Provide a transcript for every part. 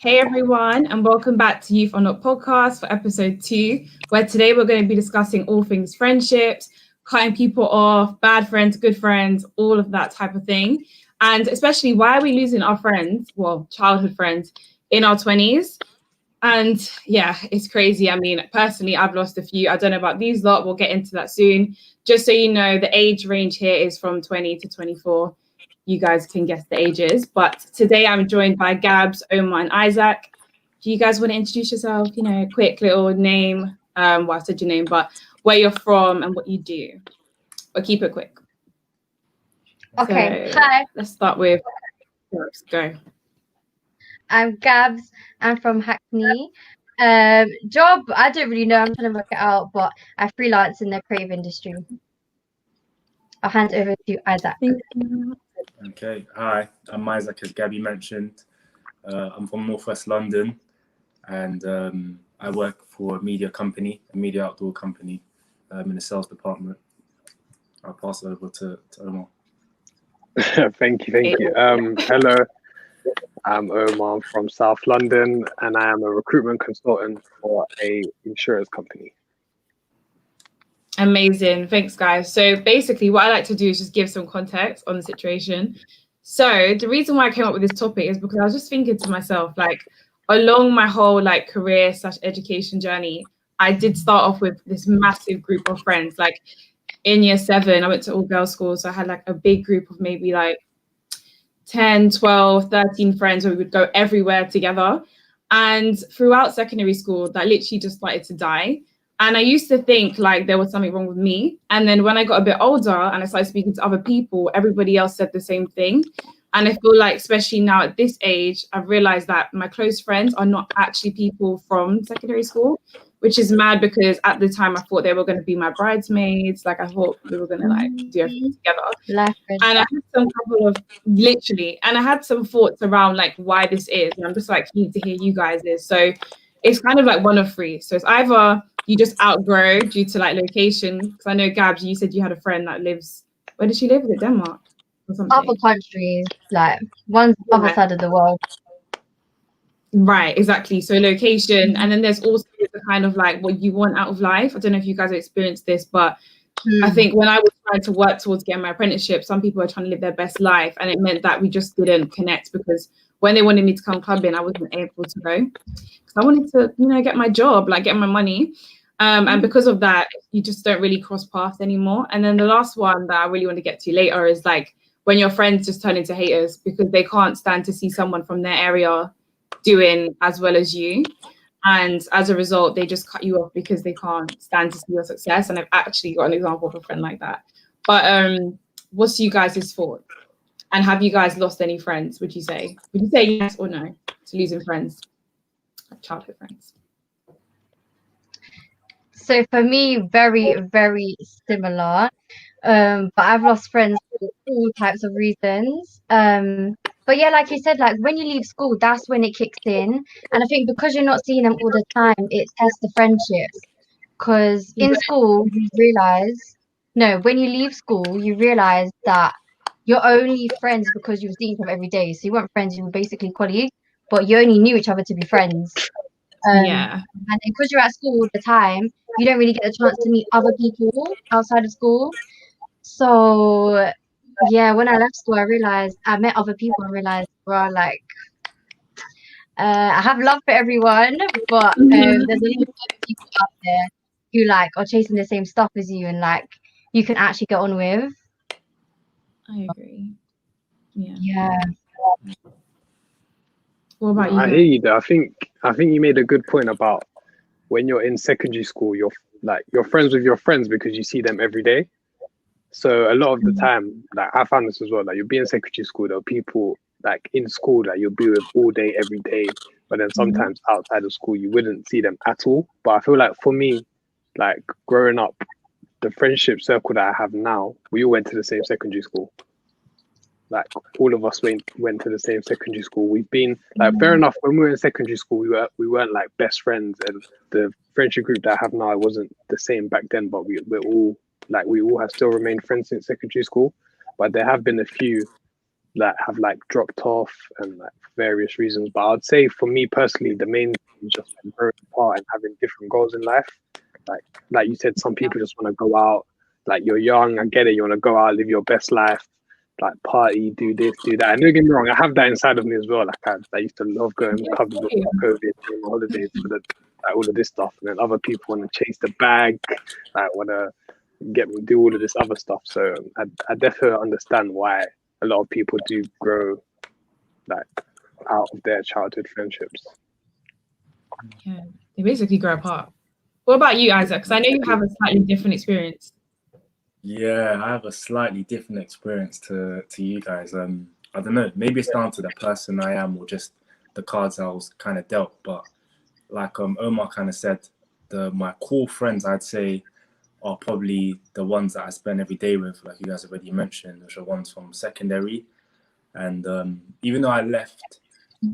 Hey everyone, and welcome back to Youth on Not podcast for episode 2, where today we're going to be discussing all things friendships, cutting people off, bad friends, good friends, all of that type of thing. And especially why are we losing our friends, well, childhood friends, in our 20s? And yeah, it's crazy. I mean, personally, I've lost a few. I don't know about these lot. We'll get into that soon. Just so you know, the age range here is from 20 to 24. You guys can guess the ages. But today I'm joined by Gabs, Omar, and Isaac. Do you guys want to introduce yourself? You know, quick little name. Well, I said your name, but where you're from and what you do. But keep it quick. Okay, So, hi. Let's start with Gabs. Go. I'm Gabs. I'm from Hackney. Job, I don't really know. I'm trying to work it out, but I freelance in the creative industry. I'll hand over to Isaac. Okay, hi, I'm Isaac, as Gabby mentioned. I'm from Northwest London, and I work for a media company, a media outdoor company, in the sales department. I'll pass it over to Omar. Thank you. Hello, I'm Omar. I'm from South London, and I am a recruitment consultant for a insurance company. Amazing. Thanks, guys. So basically what I like to do is just give some context on the situation. So the reason why I came up with this topic is because I was just thinking to myself, like, along my whole like career / education journey, I did start off with this massive group of friends. Like in year 7, I went to all girls school. So I had like a big group of maybe like 10, 12, 13 friends where we would go everywhere together. And throughout secondary school, that literally just started to die. And I used to think like there was something wrong with me. And then when I got a bit older and I started speaking to other people, everybody else said the same thing. And I feel like, especially now at this age, I've realized that my close friends are not actually people from secondary school, which is mad because at the time I thought they were going to be my bridesmaids. Like I thought we were going to like do everything together. And I had some couple of and I had some thoughts around like why this is. And I'm just like keen to hear you guys is. So it's kind of like one of 3. So it's either you just outgrow due to like location. Because I know Gabs, you said you had a friend that lives. Where does she live? Is it Denmark or something? Other countries, like one other side of the world. Right, exactly. So location, and then there's also the kind of like what you want out of life. I don't know if you guys have experienced this, but I think when I was trying to work towards getting my apprenticeship, some people were trying to live their best life, and it meant that we just didn't connect because when they wanted me to come clubbing, I wasn't able to go because I wanted to, you know, get my job, like get my money. And because of that, you just don't really cross paths anymore. And then the last one that I really want to get to later is like when your friends just turn into haters because they can't stand to see someone from their area doing as well as you. And as a result, they just cut you off because they can't stand to see your success. And I've actually got an example of a friend like that. But what's you guys' thought? And have you guys lost any friends, would you say? Would you say yes or no to losing friends, like childhood friends? So for me, very, very similar. But I've lost friends for all types of reasons. But yeah, like you said, like when you leave school, that's when it kicks in. And I think because you're not seeing them all the time, it tests the friendships. Because in school, you realize, no, when you leave school, you realize that you're only friends because you've seen each other every day. So you weren't friends, you were basically colleagues, but you only knew each other to be friends. Yeah. And because you're at school all the time, you don't really get a chance to meet other people outside of school. So yeah, when I left school, I met other people and realized, well, like, I have love for everyone, but there's a lot of people out there who like are chasing the same stuff as you and like you can actually get on with. I agree. Yeah. What about you? I hear you though. I think you made a good point about when you're in secondary school, you're friends with your friends because you see them every day. So a lot of the time, like I found this as well, like you'll be in secondary school, there are people like in school that you'll be with all day, every day, but then sometimes outside of school, you wouldn't see them at all. But I feel like for me, like growing up, the friendship circle that I have now, we all went to the same secondary school. Like all of us went to the same secondary school. We've been like, fair enough, when we were in secondary school, we weren't like best friends, and the friendship group that I have now, it wasn't the same back then, but we all have still remained friends since secondary school. But there have been a few that have like dropped off and like various reasons. But I'd say for me personally, the main thing is just like growing apart and having different goals in life. Like you said, some people just want to go out. Like you're young, I get it. You want to go out, live your best life, like party, do this, do that. And don't get me wrong, I have that inside of me as well. Like I used to love going clubs before COVID, going on holidays for the like all of this stuff. And then other people want to chase the bag, like want to get me do all of this other stuff. So I definitely understand why a lot of people do grow like out of their childhood friendships. Yeah, they basically grow apart. What about you, Isaac? Because I know you have a slightly different experience. Yeah, I have a slightly different experience to you guys. I don't know, maybe it's down to the person I am or just the cards I was kind of dealt. But like Omar kind of said, my core friends, I'd say, are probably the ones that I spend every day with, like you guys already mentioned, which are ones from secondary. And even though I left,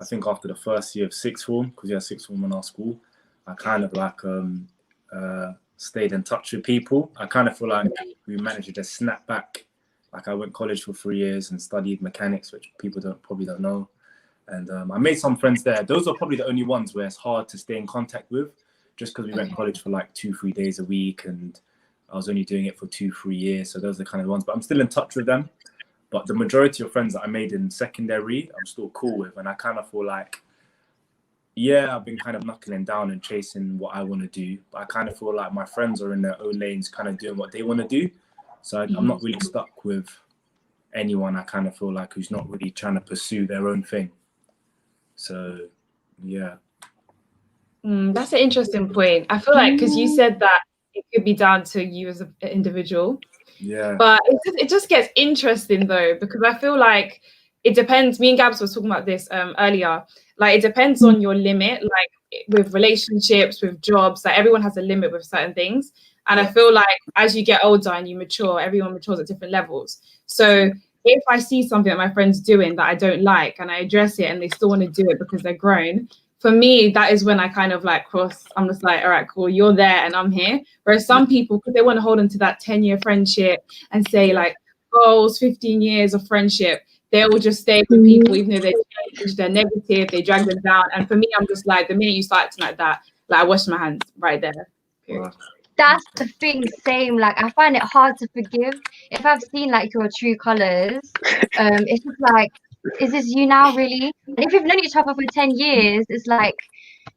I think after the first year of sixth form, because we had sixth form in our school, I kind of like stayed in touch with people. I kind of feel like we managed to just snap back. Like I went college for 3 years and studied mechanics, which people probably don't know. And I made some friends there. Those are probably the only ones where it's hard to stay in contact with, just because we went college for like 2-3 days a week, and I was only doing it for 2-3 years. So those are the kind of ones. But I'm still in touch with them. But the majority of friends that I made in secondary, I'm still cool with. And I kind of feel like, yeah, I've been kind of knuckling down and chasing what I want to do. But I kind of feel like my friends are in their own lanes, kind of doing what they want to do. So I'm not really stuck with anyone, I kind of feel like, who's not really trying to pursue their own thing. So, yeah. That's an interesting point. I feel like, because you said that it could be down to you as an individual. Yeah. But it just gets interesting though, because I feel like it depends. Me and Gabs was talking about this earlier. Like it depends on your limit, like with relationships, with jobs, like everyone has a limit with certain things. And I feel like as you get older and you mature, everyone matures at different levels. So if I see something that my friend's doing that I don't like and I address it and they still want to do it because they're grown, for me, that is when I kind of like cross. I'm just like, all right, cool, you're there and I'm here. Whereas some people, because they want to hold on to that 10-year friendship and say like goals, 15 years of friendship, they will just stay with people even though they change, they're negative, they drag them down. And for me, I'm just like, the minute you start acting like that, like I wash my hands right there. Wow. That's the thing, same. Like I find it hard to forgive if I've seen like your true colors. It's just like, is this you now, really? And if you've known each other for 10 years, it's like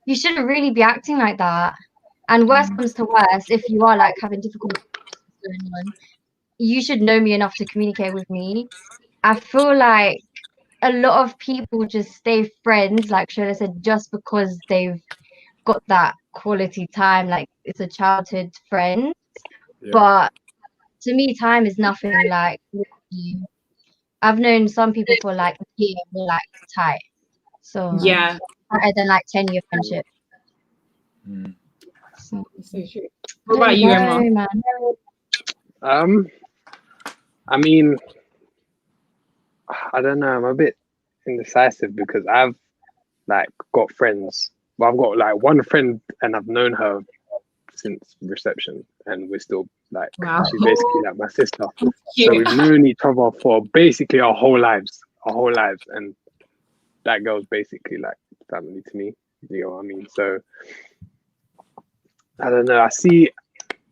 you shouldn't really be acting like that. And worse comes to worse, if you are like having difficulties going on, you should know me enough to communicate with me. I feel like a lot of people just stay friends, like Shola said, just because they've got that quality time, like it's a childhood friend. Yeah. But to me, time is nothing. Like I've known some people for like a year, we're like tight. So Yeah, better than like 10-year friendship. So true. What about you, Emma? I mean, I don't know. I'm a bit indecisive because I've like got friends. Well, I've got like one friend and I've known her since reception and we're still like, she's basically like my sister. So we've known each other for basically our whole lives. And that girl's basically like family to me. You know what I mean? So I don't know. I see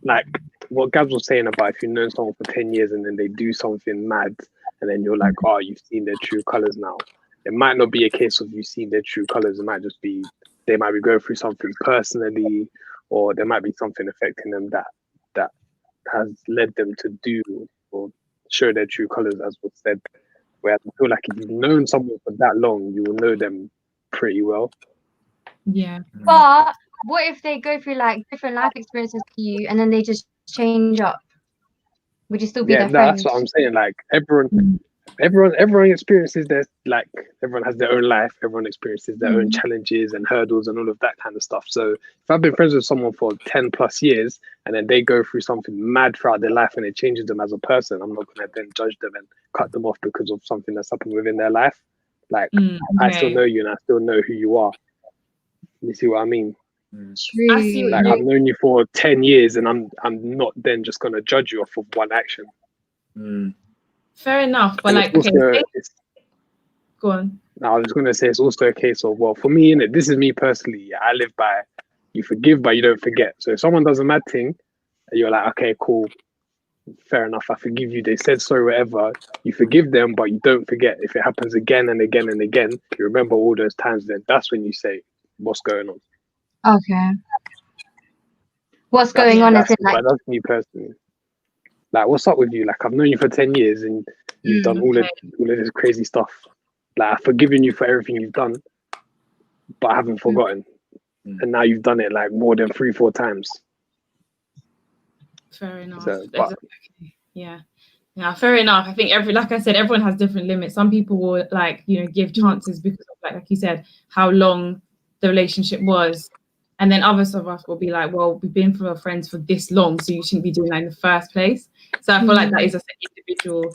like what Gabs was saying about if you've known someone for 10 years and then they do something mad and then you're like, oh, you've seen their true colors now. It might not be a case of you've seen their true colors. It might just be, they might be going through something personally, or there might be something affecting them that has led them to do or show their true colors, as was said. Where I feel like if you've known someone for that long, you will know them pretty well. Yeah. But what if they go through like different life experiences to you and then they just change up? Would you still be their friend? That's what I'm saying. Like everyone experiences their, like everyone has their own life, everyone experiences their own challenges and hurdles and all of that kind of stuff. So if I've been friends with someone for 10 plus years and then they go through something mad throughout their life and it changes them as a person, I'm not going to then judge them and cut them off because of something that's happened within their life. Like I still know you and I still know who you are. You see what I mean? True. I see what Like I've known you for 10 years and I'm not then just going to judge you off of one action. Fair enough, but And like, it's also, Go on. Now, I was going to say it's also a case of, well, for me, innit, this is me personally. I live by you forgive, but you don't forget. So if someone does a mad thing, and you're like, okay, cool, fair enough, I forgive you. They said sorry, whatever. You forgive them, but you don't forget. If it happens again and again and again, you remember all those times. Then that's when you say, what's going on? Okay. What's going on is it like? But that's me personally. Like, what's up with you? Like, I've known you for 10 years, and you've done all of this crazy stuff. Like, I've forgiven you for everything you've done, but I haven't forgotten. And now you've done it like more than 3-4 times. Fair enough. So, yeah, fair enough. I think like I said, everyone has different limits. Some people will like, give chances because of like you said, how long the relationship was. And then others of us will be like, well, we've been friends for this long, so you shouldn't be doing that in the first place. So I feel like that is an individual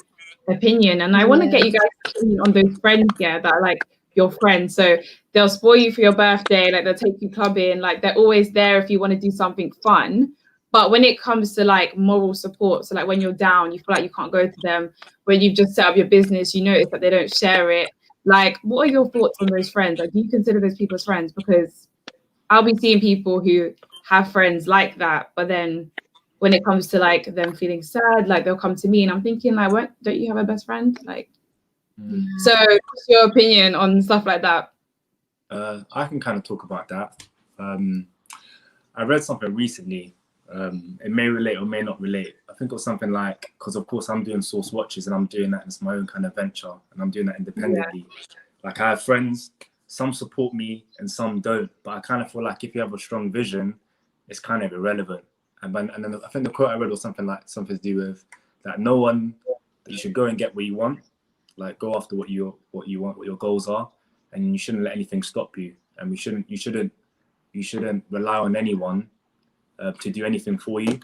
opinion. And I want to get you guys' opinion on those friends, that are like your friends. So they'll spoil you for your birthday, like they'll take you clubbing, like they're always there if you want to do something fun. But when it comes to like moral support, so like when you're down, you feel like you can't go to them. When you've just set up your business, you notice that they don't share it. Like, what are your thoughts on those friends? Like, do you consider those people as friends? Because I'll be seeing people who have friends like that, but then when it comes to like them feeling sad, like they'll come to me and I'm thinking like, what? Don't you have a best friend? Like, so what's your opinion on stuff like that? I can kind of talk about that. I read something recently. It may relate or may not relate. I think it was something like, because of course I'm doing Source Watches and I'm doing that as my own kind of venture and I'm doing that independently. Like I have friends, some support me and some don't, but I kind of feel like if you have a strong vision, it's kind of irrelevant. And then I think the quote I read was something to do with that you should go and get what you want, like go after what you want, what your goals are, and you shouldn't let anything stop you. And you shouldn't rely on anyone to do anything for you.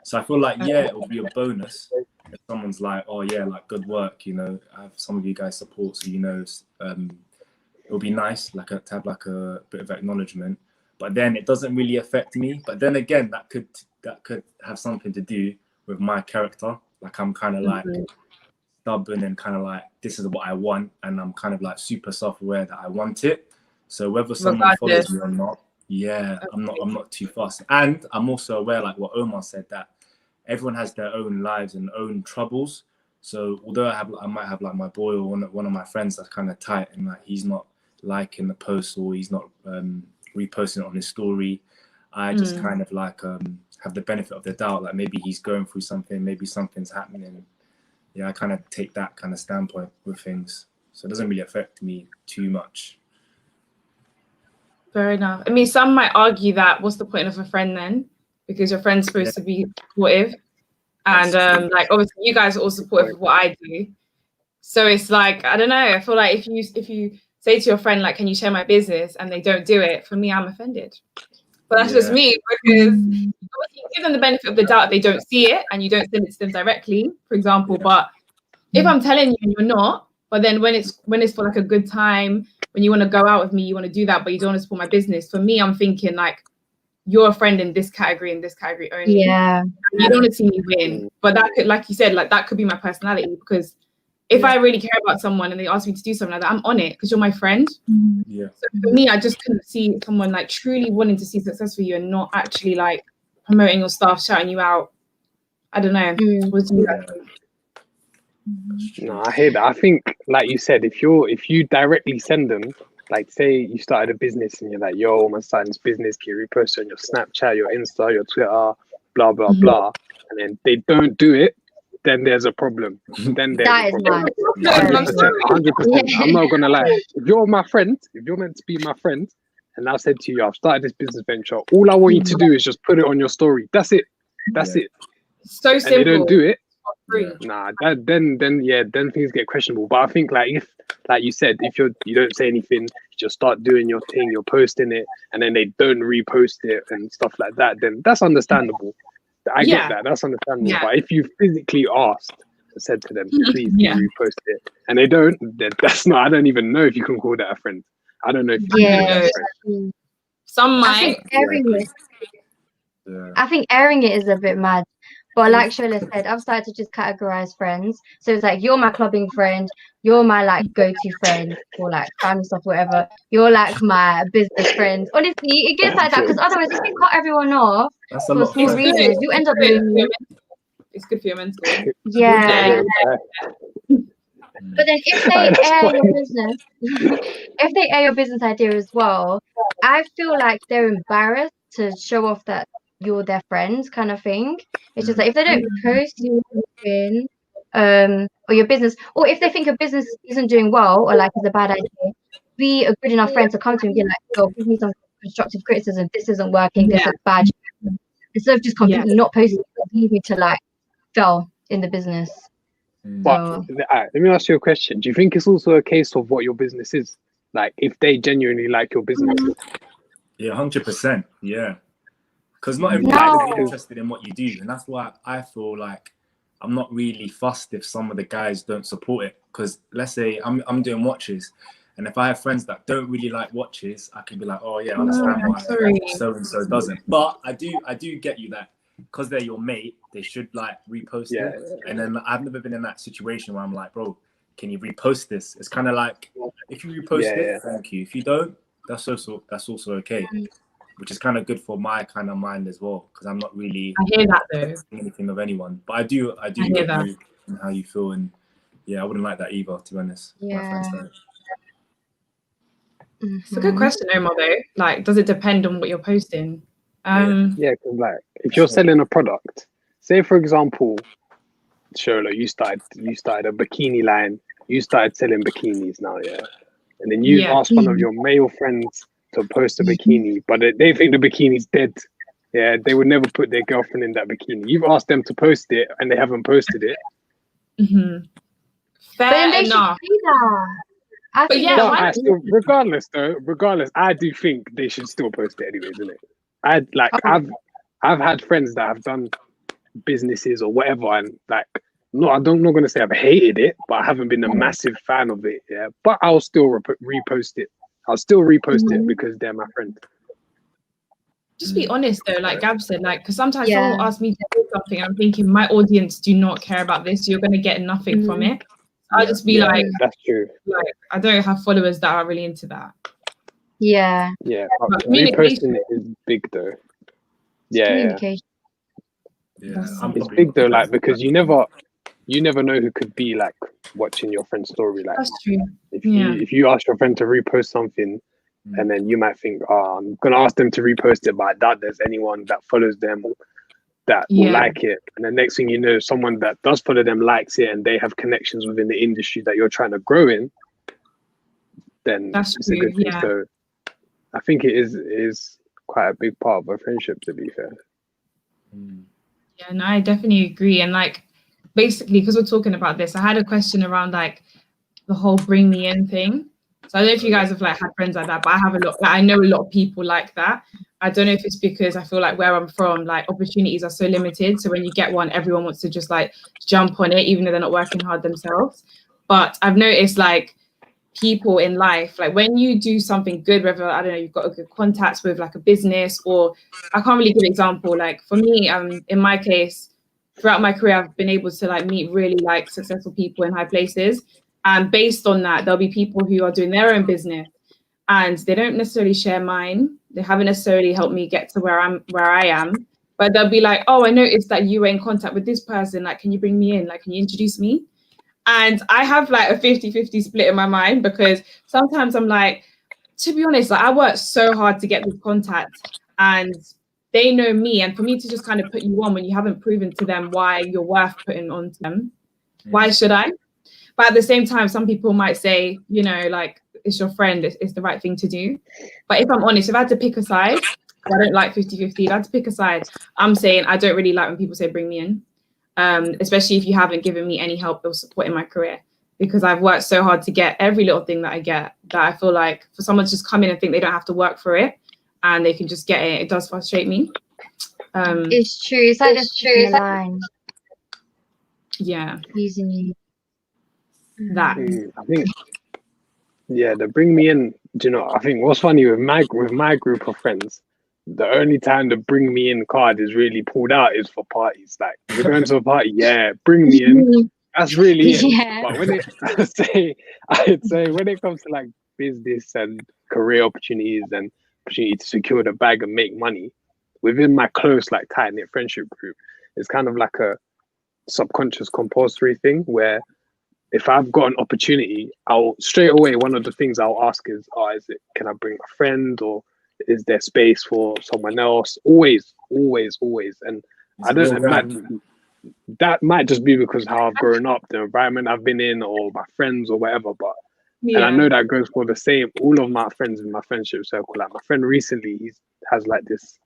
So I feel like it will be a bonus if someone's like, oh yeah, like good work, I have some of you guys support, so it'll be nice like to have like a bit of acknowledgement. But then it doesn't really affect me. But then again, that could have something to do with my character. Like I'm kind of like stubborn and kind of like, this is what I want, and I'm kind of like super self-aware that I want it. So whether someone follows me or not, I'm not too fussed. And I'm also aware, like what Omar said, that everyone has their own lives and own troubles. So although I might have like my boy or one of my friends that's kind of tight and like he's not liking the post or he's not reposting it on his story, I just kind of like have the benefit of the doubt. Like maybe he's going through something, maybe something's happening. I kind of take that kind of standpoint with things. So it doesn't really affect me too much. Fair enough. I mean, some might argue that what's the point of a friend then? Because your friend's supposed to be supportive. And like obviously you guys are all supportive of what I do. So it's like, I don't know, I feel like if you say to your friend, like, can you share my business? And they don't do it, for me, I'm offended. But that's just me, because you give them the benefit of the doubt, they don't see it and you don't send it to them directly, for example. But if I'm telling you and you're not, but then when it's for like a good time, when you want to go out with me, you want to do that, but you don't want to support my business. For me, I'm thinking like, you're a friend in this category only. Yeah. You don't want to see me win. But that could, like you said, like that could be my personality, because if I really care about someone and they ask me to do something like that, I'm on it because you're my friend. Yeah. So for me, I just couldn't see someone like truly wanting to see success for you and not actually like promoting your stuff, shouting you out. I don't know. What do you guys think? No, I hear that. I think, like you said, if you directly send them, like say you started a business and you're like, yo, I'm starting this business, can you repost it on your Snapchat, your Insta, your Twitter, blah, blah, blah. And then they don't do it, then there's a problem. Then there's a problem. 100%. I'm not going to lie. If you're my friend, if you're meant to be my friend, and I said to you, I've started this business venture, all I want you to do is just put it on your story. That's it. That's it. So simple. And they don't do it. Nah, then things get questionable. But I think like if, like you said, if you don't say anything, you just start doing your thing, you're posting it, and then they don't repost it and stuff like that, then that's understandable. I get that. That's understandable. But if you physically asked and said to them, please repost it, and they don't, then that's not. I don't even know if you can call that a friend. I don't know if you can call that a friend. Some might. I think airing it is a bit mad. But like Shola said, I've started to just categorize friends. So it's like, you're my clubbing friend, you're my like go-to friend for like family stuff, whatever. You're like my business friend. Honestly, it gets like that, because otherwise, if you cut everyone off That's a for lot of small friends. reasons, you end up It's good for lonely. it's good for your mental health. Yeah. But then if they That's air your fine. business, if they air your business idea as well, I feel like they're embarrassed to show off that you're their friends, kind of thing. It's just like, if they don't post you in, or your business, or if they think your business isn't doing well or like is a bad idea, be a good enough friend to come to and be like, yo, give me some constructive criticism. This isn't working. This Yeah. is bad. Instead of just completely not posting, leave me to like fail in the business. But let me ask you a question. Do you think it's also a case of what your business is? Like, if they genuinely like your business? Yeah, 100%. Yeah. Because not everybody's really interested in what you do. And that's why I feel like I'm not really fussed if some of the guys don't support it. Because let's say I'm doing watches. And if I have friends that don't really like watches, I can be like, oh, yeah, I understand why so-and-so doesn't. But I do get you that because they're your mate, they should like repost it. And then I've never been in that situation where I'm like, bro, can you repost this? It's kind of like, if you repost it, thank you. If you don't, that's also okay, which is kind of good for my kind of mind as well, because I'm not really I hear that though. anything of anyone. But I do get you and how you feel, and yeah, I wouldn't like that either, to be honest. Yeah. It's a good question, Omar, though. Like, does it depend on what you're posting? Yeah, because like, if you're selling a product, say for example, Shola, you started a bikini line, you started selling bikinis now, yeah, and then you ask one of your male friends to post a bikini, but they think the bikini's dead. Yeah, they would never put their girlfriend in that bikini. You've asked them to post it, and they haven't posted it. Fair enough. But yeah, regardless, I do think they should still post it anyways, isn't it? I've had friends that have done businesses or whatever, and like, I'm not gonna say I've hated it, but I haven't been a massive fan of it. Yeah, but I'll still repost it. I'll still repost it because they're my friend. Just be honest though, like Gab said, like, because sometimes someone will ask me to do something, I'm thinking my audience do not care about this, so you're gonna get nothing from it. I'll just be like, that's true. Like, I don't have followers that are really into that. Yeah. Reposting it is big though. It's big though, like, because you never know who could be like watching your friend's story. Like, that's true. If you ask your friend to repost something, and then you might think, oh, I'm gonna ask them to repost it, but I doubt there's anyone that follows them that will like it. And the next thing you know, someone that does follow them likes it, and they have connections within the industry that you're trying to grow in, then it's a good thing. So I think it is quite a big part of a friendship, to be fair. Yeah, no, I definitely agree. And like, basically, because we're talking about this, I had a question around like the whole bring me in thing. So I don't know if you guys have like had friends like that, but I have a lot. Like, I know a lot of people like that. I don't know if it's because I feel like where I'm from, like opportunities are so limited. So when you get one, everyone wants to just like jump on it, even though they're not working hard themselves. But I've noticed like people in life, like when you do something good, whether, I don't know, you've got a good contacts with like a business, or I can't really give an example. Like for me, in my case, throughout my career, I've been able to like meet really like successful people in high places. And based on that, there'll be people who are doing their own business and they don't necessarily share mine. They haven't necessarily helped me get to where I am. But they'll be like, oh, I noticed that you were in contact with this person. Like, can you bring me in? Like, can you introduce me? And I have like a 50-50 split in my mind, because sometimes I'm like, to be honest, like I worked so hard to get this contact and they know me. And for me to just kind of put you on when you haven't proven to them why you're worth putting on to them, why should I? But at the same time, some people might say, you know, like, it's your friend, it's the right thing to do. But if I'm honest, if I had to pick a side, I don't like 50-50. If I had to pick a side, I'm saying I don't really like when people say bring me in, especially if you haven't given me any help or support in my career, because I've worked so hard to get every little thing that I get, that I feel like for someone to just come in and think they don't have to work for it and they can just get it, it does frustrate me. It's true. It's like it's true. It's line. Yeah. Using you. That. I think, the bring me in. Do you know? I think what's funny with my group of friends, the only time the bring me in card is really pulled out is for parties. Like, we're going to a party, yeah, bring me in. That's really it. Yeah. But when I'd say when it comes to like business and career opportunities and opportunity to secure the bag and make money within my close, like tight knit friendship group, it's kind of like a subconscious compulsory thing where if I've got an opportunity, I'll straight away, one of the things I'll ask is, can I bring a friend, or is there space for someone else? Always. And I don't know, that might just be because how I've grown up, the environment I've been in, or my friends or whatever. But and I know that goes for the same. All of my friends in my friendship circle, like my friend recently, he's had this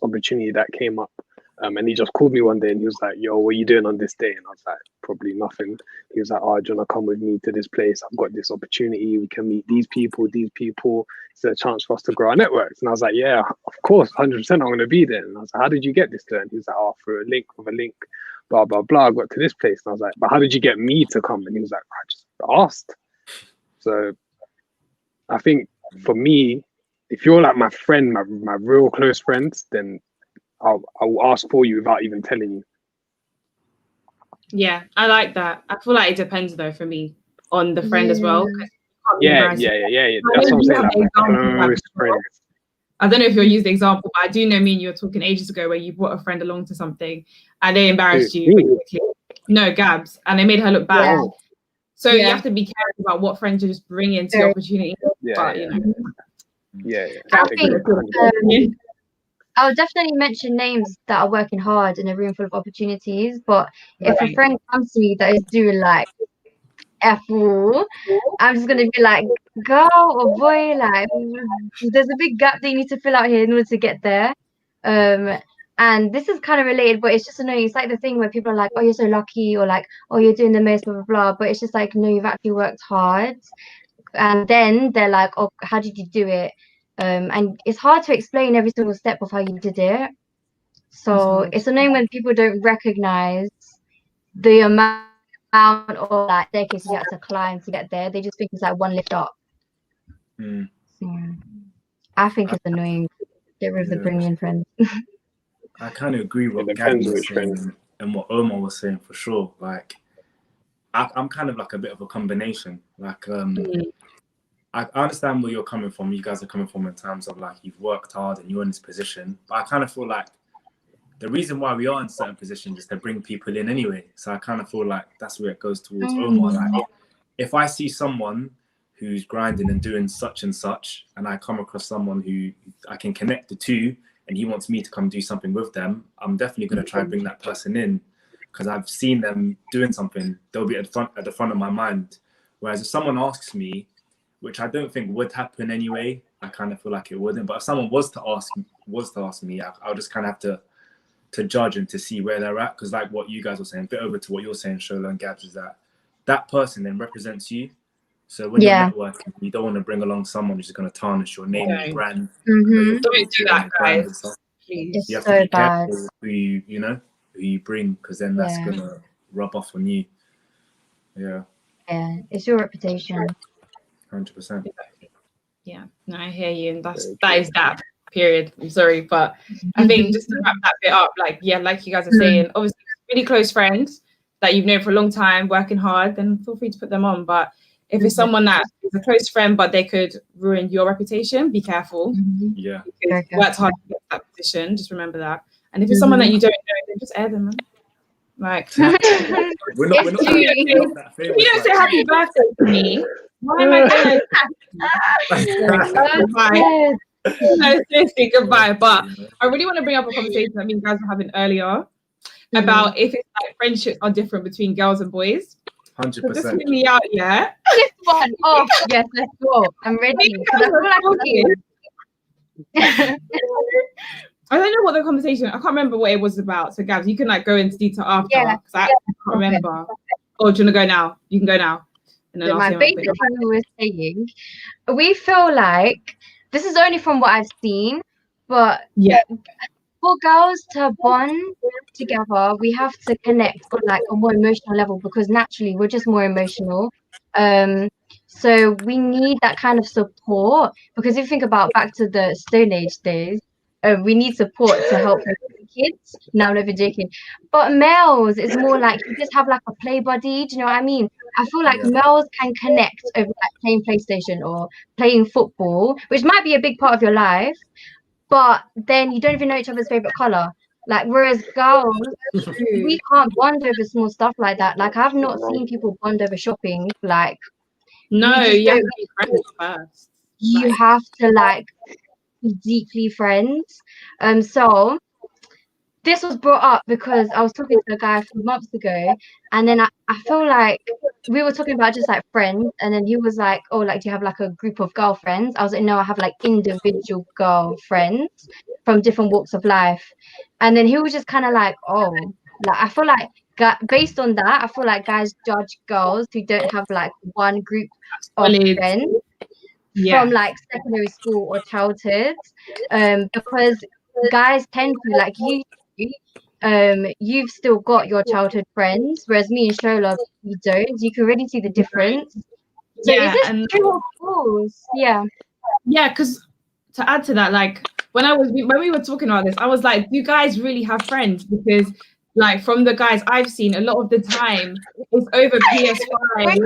opportunity that came up, and he just called me one day and he was like, "Yo, what are you doing on this day?" And I was like, "Probably nothing." He was like, "Oh, do you want to come with me to this place? I've got this opportunity. We can meet these people. It's a chance for us to grow our networks." And I was like, "Yeah, of course, 100%. I'm going to be there." And I was like, "How did you get this there?" And he was like, "Oh, through a link, blah blah blah. I got to this place." And I was like, "But how did you get me to come?" And he was like, "I just asked." So I think for me, if you're like my friend, my real close friends, then I will ask for you without even telling you. Yeah, I like that. I feel like it depends though for me on the friend as well. Yeah. That's what I'm saying. Like, close friends. I don't know if you'll use the example, but I do know me and you were talking ages ago where you brought a friend along to something and they embarrassed you. No, Gabs, and they made her look bad. Yeah. So you have to be careful about what friends you just bring into the opportunity. I think I'll definitely mention names that are working hard in a room full of opportunities. But if a friend comes to me that is doing like F all, I'm just gonna be like, girl or boy, like there's a big gap that you need to fill out here in order to get there. And this is kind of related, but it's just annoying. It's like the thing where people are like, "Oh, you're so lucky," or like, "Oh, you're doing the most," blah blah blah. But it's just like, no, you've actually worked hard. And then they're like, "Oh, how did you do it?" And it's hard to explain every single step of how you did it. So it's annoying when people don't recognize the amount of like staircase you have to climb to get there. They just think it's like one lift up. I think it's annoying. Get rid of the bringing friends. I kind of agree with what Gabby was saying and what Omar was saying for sure. Like, I'm kind of like a bit of a combination. Like, I understand where you're coming from. You guys are coming from in terms of like you've worked hard and you're in this position. But I kind of feel like the reason why we are in certain positions is to bring people in anyway. So I kind of feel like that's where it goes towards Omar. Like, if I see someone who's grinding and doing such and such, and I come across someone who I can connect the two, and he wants me to come do something with them, I'm definitely going to try and bring that person in because I've seen them doing something. They'll be at the front of my mind. Whereas if someone asks me, which I don't think would happen anyway, I kind of feel like it wouldn't. But if someone was to ask me, I'll just kind of have to judge and to see where they're at. Because like what you guys were saying, a bit over to what you're saying, Shola and Gabs, is that person then represents you. So when you're networking, you don't want to bring along someone who's going to tarnish your name and brand. Don't do that, guys. Please. You have to be careful who you bring, because then that's going to rub off on you. Yeah, it's your reputation. 100%. Yeah, no, I hear you, and that is that. Period. I'm sorry, but I think just to wrap that bit up, like like you guys are saying, obviously really close friends that you've known for a long time, working hard, then feel free to put them on. But if it's someone that is a close friend, but they could ruin your reputation, be careful. Yeah. Because you worked hard to get that position. Just remember that. And if it's someone that you don't know, then just air them, man. Like, we're not that famous. You don't say happy birthday to me. Why am I going to? No, seriously, goodbye. But I really want to bring up a conversation that me and guys were having earlier about if it's like friendships are different between girls and boys. 100%. Just hear me out, yeah. This one. Oh, yes, let's go. I'm ready. I don't know what the conversation. I can't remember what it was about. So, Gabs, you can like go into detail after. Yeah, I can't remember. Oh, do you want to go now? You can go now. And then my basic thing we were saying, we feel like this is only from what I've seen, but for girls to bond together, we have to connect on like a more emotional level because naturally we're just more emotional. So we need that kind of support, because if you think about back to the Stone Age days, we need support to help the kids. Now I'm never joking. But males, it's more like you just have like a play buddy. Do you know what I mean? I feel like Yeah. males can connect over like playing PlayStation or playing football, which might be a big part of your life, but then you don't even know each other's favorite color. Like, whereas girls, we can't bond over small stuff like that. Like, I've not seen people bond over shopping. Like, No, we just you have don't. to be friends first. You Like, have to like be deeply friends. So this was brought up because I was talking to a guy a few months ago, and then I feel like we were talking about just like friends, and then he was like, oh, like, do you have like a group of girlfriends? I was like, no, I have like individual girlfriends from different walks of life. And then he was just kind of like, oh, like, I feel like based on that, I feel like guys judge girls who don't have like one group of solid. friends Yeah. from like secondary school or childhood, because guys tend to, like, you've still got your childhood friends, whereas me and Shola, we don't. You can really see the difference. So is Yeah, this and true or false? Yeah. yeah, because to add to that, like when we were talking about this, I was like, do guys really have friends? Because like from the guys I've seen, a lot of the time it's over PS5.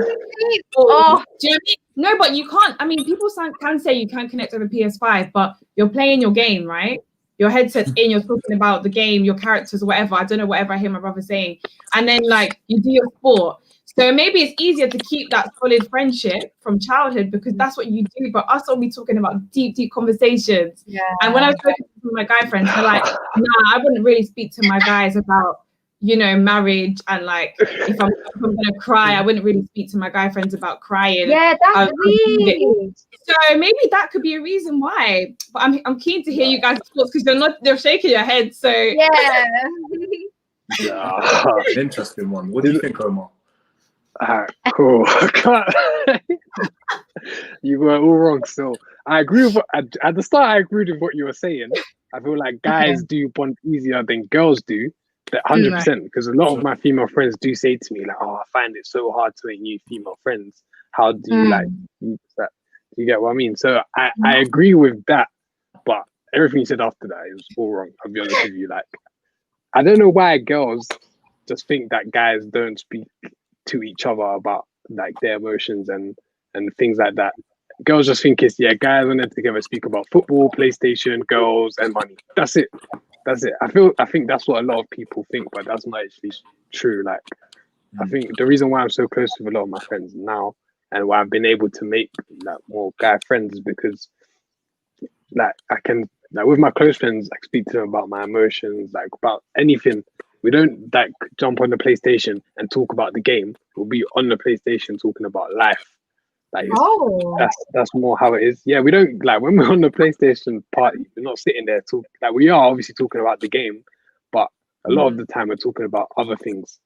Oh, Do you know what I mean? No, but you can't. I mean, people can say you can connect over PS5, but you're playing your game, right? Your headset's in, you're talking about the game, your characters, whatever. I don't know, whatever I hear my brother saying. And then like you do your sport. So maybe it's easier to keep that solid friendship from childhood because that's what you do. But us all be talking about deep, deep conversations. yeah. And when I was talking to my guy friends, they're like, nah, I wouldn't really speak to my guys about, you know, marriage and like if I'm gonna cry, I wouldn't really speak to my guy friends about crying. Yeah, that's weird. So maybe that could be a reason why. But I'm keen to hear you guys' thoughts because you're shaking your head. So Yeah. Interesting one. What do you think, Omar? Cool. You were all wrong. So I agree with at the start. I agreed with what you were saying. I feel like guys do bond easier than girls do. That 100%. Because a lot of my female friends do say to me like, "Oh, I find it so hard to make new female friends. How do you like use that?" You get what I mean? So I agree with that, but everything you said after that is all wrong. I'll be honest with you. Like, I don't know why girls just think that guys don't speak to each other about like their emotions and things like that. Girls just think it's guys when they're together speak about football, PlayStation, girls, and money. That's it. I think that's what a lot of people think, but that's not actually true. Like, I think the reason why I'm so close with a lot of my friends now and why I've been able to make like more guy friends is because like I can, like, with my close friends, I speak to them about my emotions, like about anything. We don't like jump on the PlayStation and talk about the game. We'll be on the PlayStation talking about life. Like, that's more how it is. Yeah, we don't like when we're on the PlayStation party, we're not sitting there talking. Like, we are obviously talking about the game, but a lot of the time we're talking about other things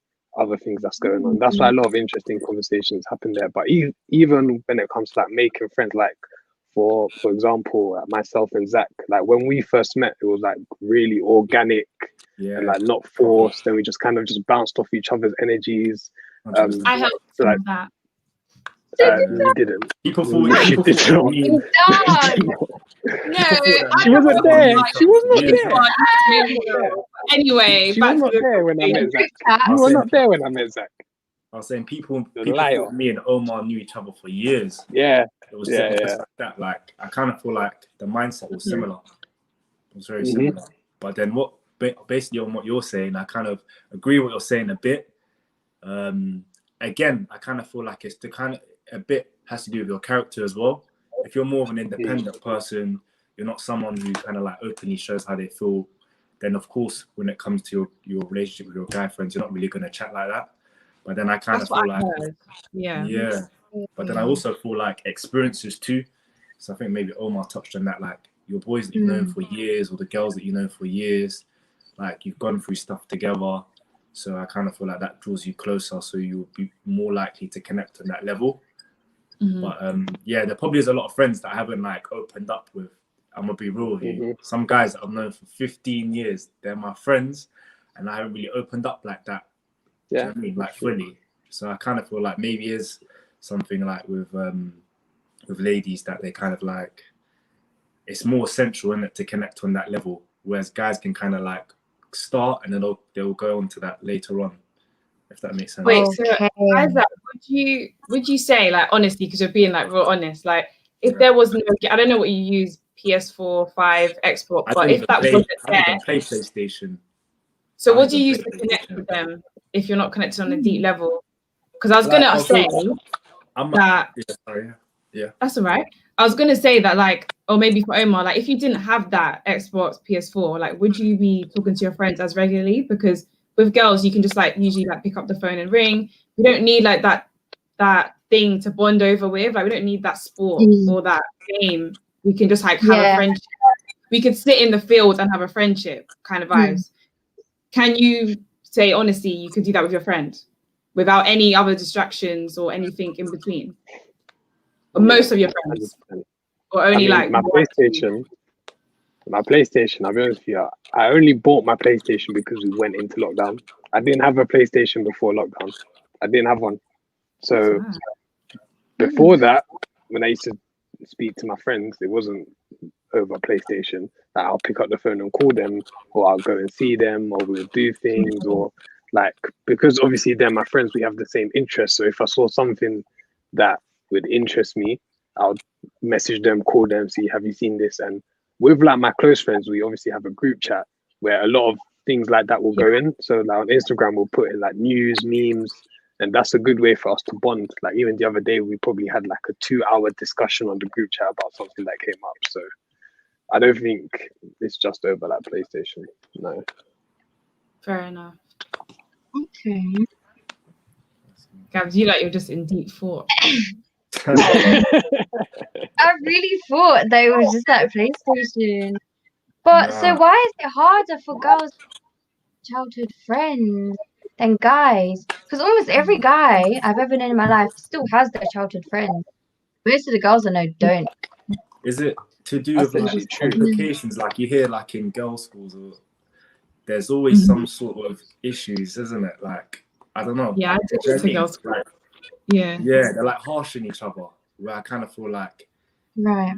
that's going on. That's why a lot of interesting conversations happen there. But even when it comes to like making friends, like for example, myself and Zach, like when we first met, it was like really organic and like not forced, and we just kind of just bounced off each other's energies. I helped so like that. you didn't. People thought You did not. No, She wasn't there. She was not there. Anyway, She was not there when I met Zach. You were not there when I met Zach. I was saying people thought me and Omar knew each other for years. Yeah. It was just like that. Like, I kind of feel like the mindset was similar. It was very similar. But then basically on what you're saying, I kind of agree with what you're saying a bit. Again, I kind of feel like it's a bit has to do with your character as well. If you're more of an independent person, you're not someone who kind of like openly shows how they feel, then of course when it comes to your relationship with your guy friends, you're not really going to chat like that. But then I kind of feel like but then I also feel like experiences too. So I think maybe Omar touched on that, like your boys that you've known for years or the girls that you know for years, like you've gone through stuff together. So I kind of feel like that draws you closer, so you'll be more likely to connect on that level. But there probably is a lot of friends that I haven't like opened up with. I'm gonna be real with you. Some guys that I've known for 15 years, they're my friends, and I haven't really opened up like that. Do you know what I mean? Like fully. So I kind of feel like maybe is something like with ladies that they kind of like, it's more essential in it to connect on that level, whereas guys can kind of like start and then they'll go on to that later on, if that makes sense. Wait, so Isaac, would you say, like, honestly, because you're being like real honest, like if there was no, I don't know what you use, PS4, 5, Xbox, but if that wasn't there, play PlayStation. So what do you use to connect with them if you're not connected on a deep level? Because I was gonna say that. Yeah, that's all right. I was gonna say that, like, or maybe for Omar, like, if you didn't have that Xbox, PS4, like, would you be talking to your friends as regularly? Because with girls, you can just like usually like pick up the phone and ring. We don't need like that thing to bond over with. Like, we don't need that sport or that game. We can just like have a friendship. We could sit in the field and have a friendship kind of vibes. Can you say honestly you could do that with your friend without any other distractions or anything in between? Or most of your friends? Or only like my PlayStation, I'll be honest with you, I only bought my PlayStation because we went into lockdown. I didn't have a PlayStation before lockdown. I didn't have one. So before that, when I used to speak to my friends, it wasn't over PlayStation. Like, I'll pick up the phone and call them, or I'll go and see them, or we'll do things, or like, because obviously they're my friends, we have the same interests. So if I saw something that would interest me, I'll message them, call them, see, have you seen this? And with like my close friends, we obviously have a group chat where a lot of things like that will go in. So like on Instagram, we'll put in like news, memes, and that's a good way for us to bond. Like even the other day, we probably had like a 2-hour discussion on the group chat about something that came up. So I don't think it's just over like PlayStation. No. Fair enough. Okay. Gabs, you're just in deep thought. I really thought that it was just like PlayStation. But so why is it harder for girls' childhood friends than guys? Because almost every guy I've ever known in my life still has their childhood friends. Most of the girls I know don't. Is it to do with like complications? Like you hear like in girls' schools, or there's always some sort of issues, isn't it? Like, I don't know. Yeah, I think to girls' school. Yeah, they're like harsh on each other. Where I kind of feel like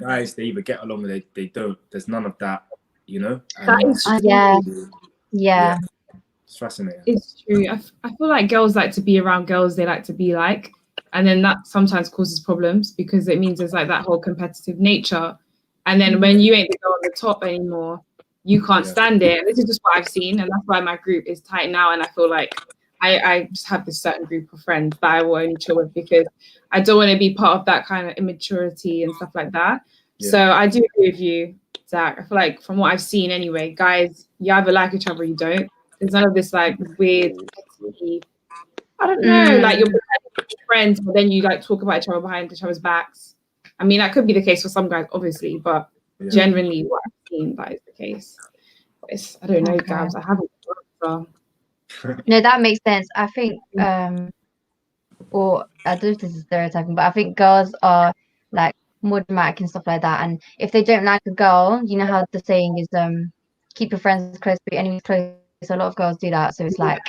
guys, they either get along or they don't. There's none of that, you know. Yeah. It's fascinating. It's true. I feel like girls like to be around girls they like to be like, and then that sometimes causes problems because it means there's like that whole competitive nature, and then when you ain't the girl on the top anymore, you can't stand it. And this is just what I've seen, and that's why my group is tight now, and I feel like I just have this certain group of friends that I will only chill with because I don't want to be part of that kind of immaturity and stuff like that. So I do agree with you, Zach. I feel like from what I've seen anyway, guys, you either like each other or you don't. There's none of this like weird, I don't know, like you're friends, but then you like talk about each other behind each other's backs. I mean, that could be the case for some guys, obviously, but generally what I've seen, that is the case. But I don't know, Gabs, I haven't. No, that makes sense. I think, or I don't know if this is stereotyping, but I think girls are like more dramatic and stuff like that. And if they don't like a girl, you know how the saying is, keep your friends close, but your enemies close. So a lot of girls do that. So it's like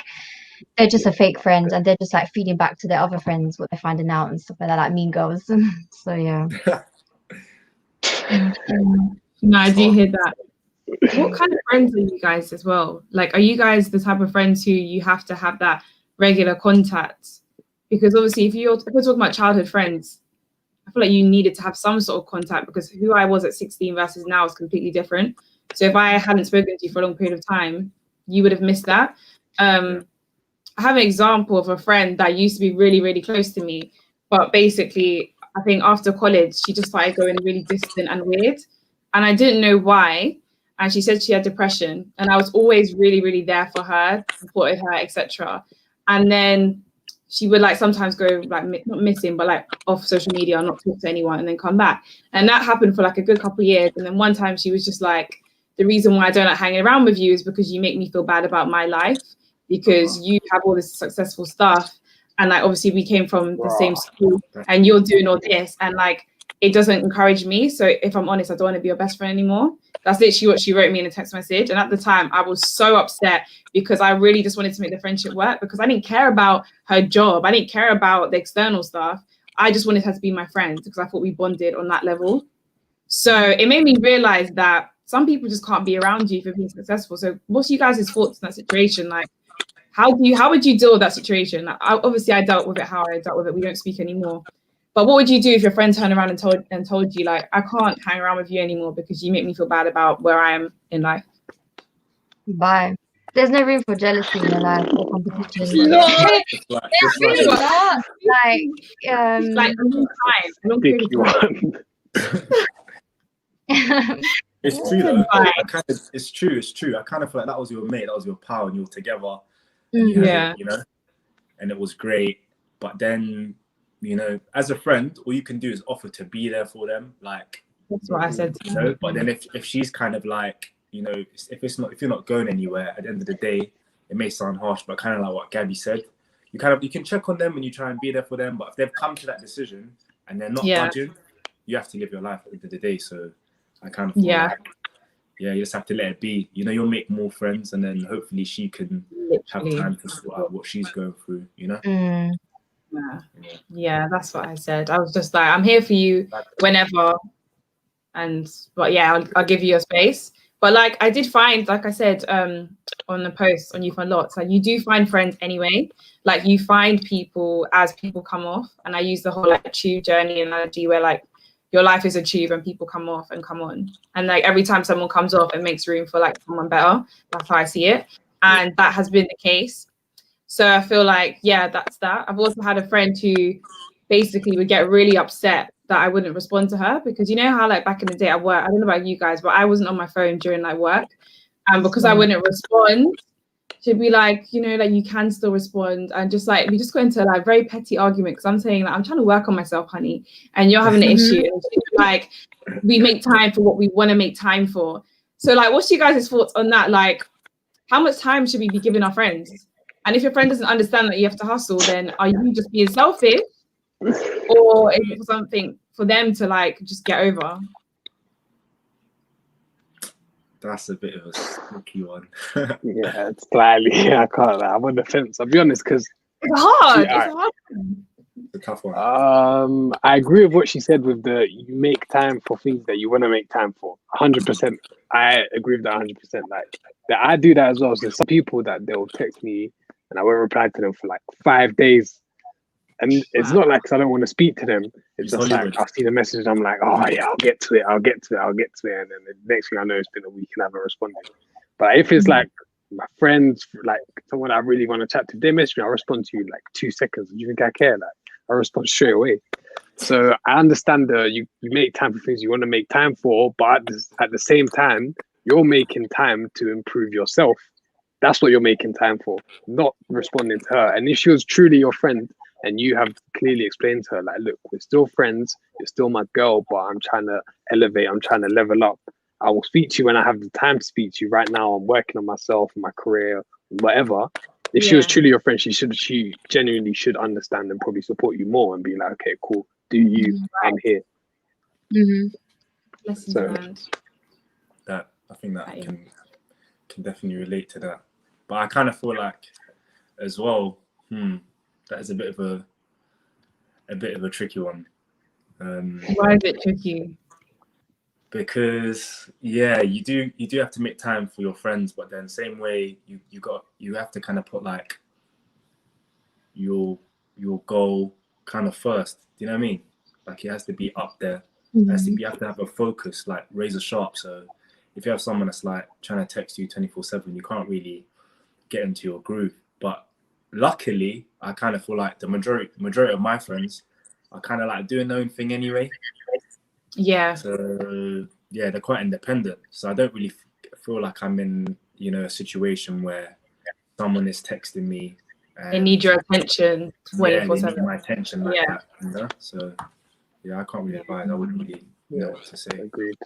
they're just a fake friend, and they're just like feeding back to their other friends what they're finding out and stuff like that, like mean girls. So yeah. No, I do hear that. What kind of friends are you guys as well? Like, are you guys the type of friends who you have to have that regular contact? Because obviously, if we're talking about childhood friends, I feel like you needed to have some sort of contact because who I was at 16 versus now is completely different. So if I hadn't spoken to you for a long period of time, you would have missed that. I have an example of a friend that used to be really, really close to me, but basically, I think after college, she just started going really distant and weird, and I didn't know why. And she said she had depression, and I was always really, really there for her, supported her, etc. And then she would like sometimes go like not missing, but like off social media, not talk to anyone, and then come back. And that happened for like a good couple of years. And then one time she was just like, the reason why I don't like hanging around with you is because you make me feel bad about my life because you have all this successful stuff. And like, obviously we came from the same school and you're doing all this and like, it doesn't encourage me. So if I'm honest, I don't want to be your best friend anymore. That's literally what she wrote me in a text message. And at the time I was so upset because I really just wanted to make the friendship work because I didn't care about her job. I didn't care about the external stuff. I just wanted her to be my friend because I thought we bonded on that level. So it made me realize that some people just can't be around you for being successful. So what's you guys' thoughts in that situation? Like, how would you deal with that situation? Like, obviously I dealt with it how I dealt with it. We don't speak anymore. But what would you do if your friend turned around and told you, like, I can't hang around with you anymore because you make me feel bad about where I am in life? Bye. There's no room for jealousy in your life or competition. Just Really like not. Like a long time, a long period Sticky of time. one. it's true though. It's true. I kind of feel like that was your mate, that was your pal, and you were together. And you had it, you know, and it was great. But then, you know, as a friend, all you can do is offer to be there for them. Like, that's what I said. You know, but then if she's kind of like, you know, if you're not going anywhere, at the end of the day, it may sound harsh, but kind of like what Gabby said, you can check on them and you try and be there for them. But if they've come to that decision and they're not budging, you have to live your life at the end of the day. So I kind of feel like, you just have to let it be. You know, you'll make more friends, and then hopefully she can have time to sort out what she's going through. You know. Yeah, that's what I said. I was just like, I'm here for you whenever, but yeah, I'll give you your space. But like, I did find, like I said, on the post on Youth Unlocked, like you do find friends anyway. Like you find people as people come off, and I use the whole like tube journey analogy where like your life is a tube and people come off and come on, and like every time someone comes off, it makes room for like someone better. That's how I see it, and that has been the case. So I feel like, yeah, that's that. I've also had a friend who basically would get really upset that I wouldn't respond to her, because you know how like back in the day at work, I don't know about you guys, but I wasn't on my phone during like work, and because I wouldn't respond, she'd be like, you know, like you can still respond, and just like we just got into like very petty argument because I'm saying like I'm trying to work on myself, honey, and you're having an issue, and like we make time for what we want to make time for. So like, what's you guys' thoughts on that? Like, how much time should we be giving our friends? And if your friend doesn't understand that you have to hustle, then are you just being selfish, or is it something for them to like just get over? That's a bit of a sticky one. Yeah, it's slightly. I can't. I'm on the fence. I'll be honest, because it's hard. It's hard. It's a tough one. I agree with what she said with you make time for things that you want to make time for. 100%. I agree with that 100%. Like that, I do that as well. So some people that they'll text me and I won't reply to them for like 5 days. And it's not like 'cause I don't want to speak to them. It's just like I'll see the message and I'm like, oh yeah, I'll get to it. And then the next thing I know, it's been a week and I haven't responded. But if it's like my friends, like someone I really want to chat to, they message me, I'll respond to you like 2 seconds. Do you think I care? Like I respond straight away. So I understand you make time for things you want to make time for, but at the same time, you're making time to improve yourself. That's what you're making time for, not responding to her. And if she was truly your friend and you have clearly explained to her, like, look, we're still friends, you're still my girl, but I'm trying to elevate, I'm trying to level up. I will speak to you when I have the time to speak to you. Right now, I'm working on myself, my career, whatever. If she was truly your friend, she genuinely should understand and probably support you more and be like, okay, cool, do you, I'm here. Lessons learned. That I think that I can definitely relate to that. But I kind of feel like as well, that is a bit of a tricky one. Why is it tricky? Because you do have to make time for your friends, but then same way you have to kind of put like your goal kind of first. Do you know what I mean? Like it has to be up there. You have to have a focus, like razor sharp. So if you have someone that's like trying to text you 24/7, you can't really get into your groove. But luckily, I kind of feel like the majority of my friends are kind of like doing their own thing anyway. Yeah. So yeah, they're quite independent. So I don't really feel like I'm in, a situation where someone is texting me. And they need your attention 24/7. They need my attention like that. So yeah, I can't really advise. I wouldn't really know what to say. Agreed.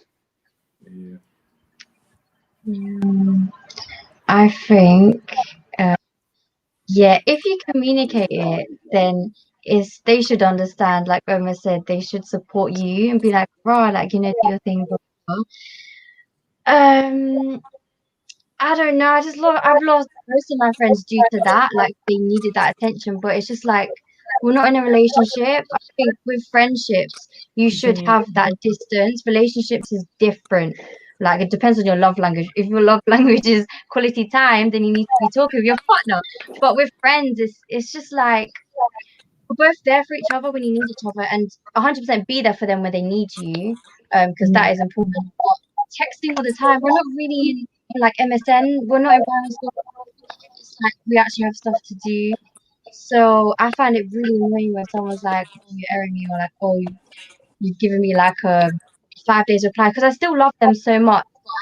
Yeah. I think, if you communicate it, then they should understand. Like Omar said, they should support you and be like, right, like, do your thing. I don't know. I've lost most of my friends due to that. Like they needed that attention, but it's just like we're not in a relationship. I think with friendships, you should have that distance. Relationships is different. Like, it depends on your love language. If your love language is quality time, then you need to be talking with your partner. But with friends, it's just like we're both there for each other when you need each other, and 100% be there for them when they need you. Because that is important. But texting all the time, we're not really in like MSN. We're not in primary school. It's like we actually have stuff to do. So I find it really annoying when someone's like, "Oh, you're airing me," or like, "Oh, you've given me like a 5 days reply," because I still love them so much. But I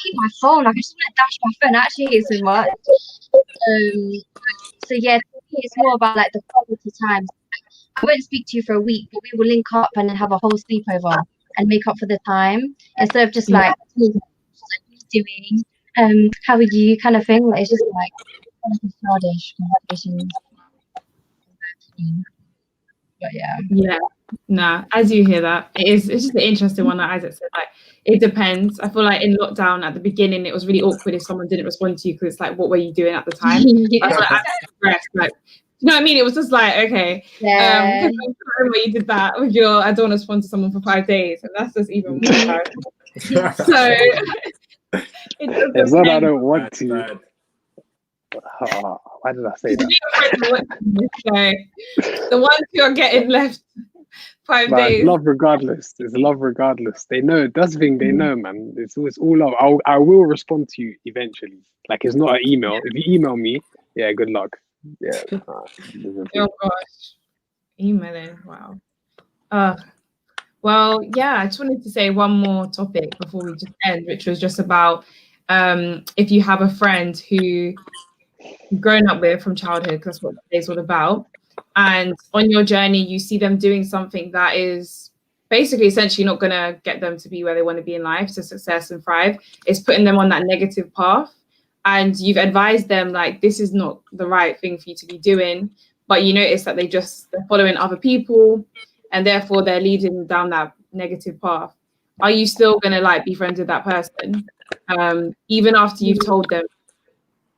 hate my phone. Like, I just want to dash my phone. I actually hate it so much. So yeah, to me, it's more about like the quality times. I won't speak to you for a week, but we will link up and then have a whole sleepover and make up for the time instead of just like, "What are you doing? How are you?" kind of thing. Like, it's just like childish conversations. But yeah. Nah, as you hear that, it's just an interesting one. Like Isaac said, like it depends. I feel like in lockdown at the beginning, it was really awkward if someone didn't respond to you because it's like, what were you doing at the time? Yeah. I was like, I'm stressed. Like, you know what I mean? It was just like, okay, Yeah. because I remember you did that with your I don't want to respond to someone for 5 days, and that's just even more embarrassing. So it does It's not I depend. don't want to. Why did I say that? So the ones who are getting left 5 Man, days. love regardless. It's love regardless. They know. That's the thing. They know, man. It's all love. I will respond to you eventually. Like, it's not an email. If you email me, yeah, good luck. Yeah. Oh gosh, emailing. Wow. Well, yeah. I just wanted to say one more topic before we just end, which was just about if you have a friend who you've grown up with from childhood, because that's what today's all about. And on your journey, you see them doing something that is basically essentially not going to get them to be where they want to be in life, to success and thrive. It's putting them on that negative path. And you've advised them, like, this is not the right thing for you to be doing. But you notice that they're following other people and therefore they're leading down that negative path. Are you still going to like be friends with that person? Even after you've told them,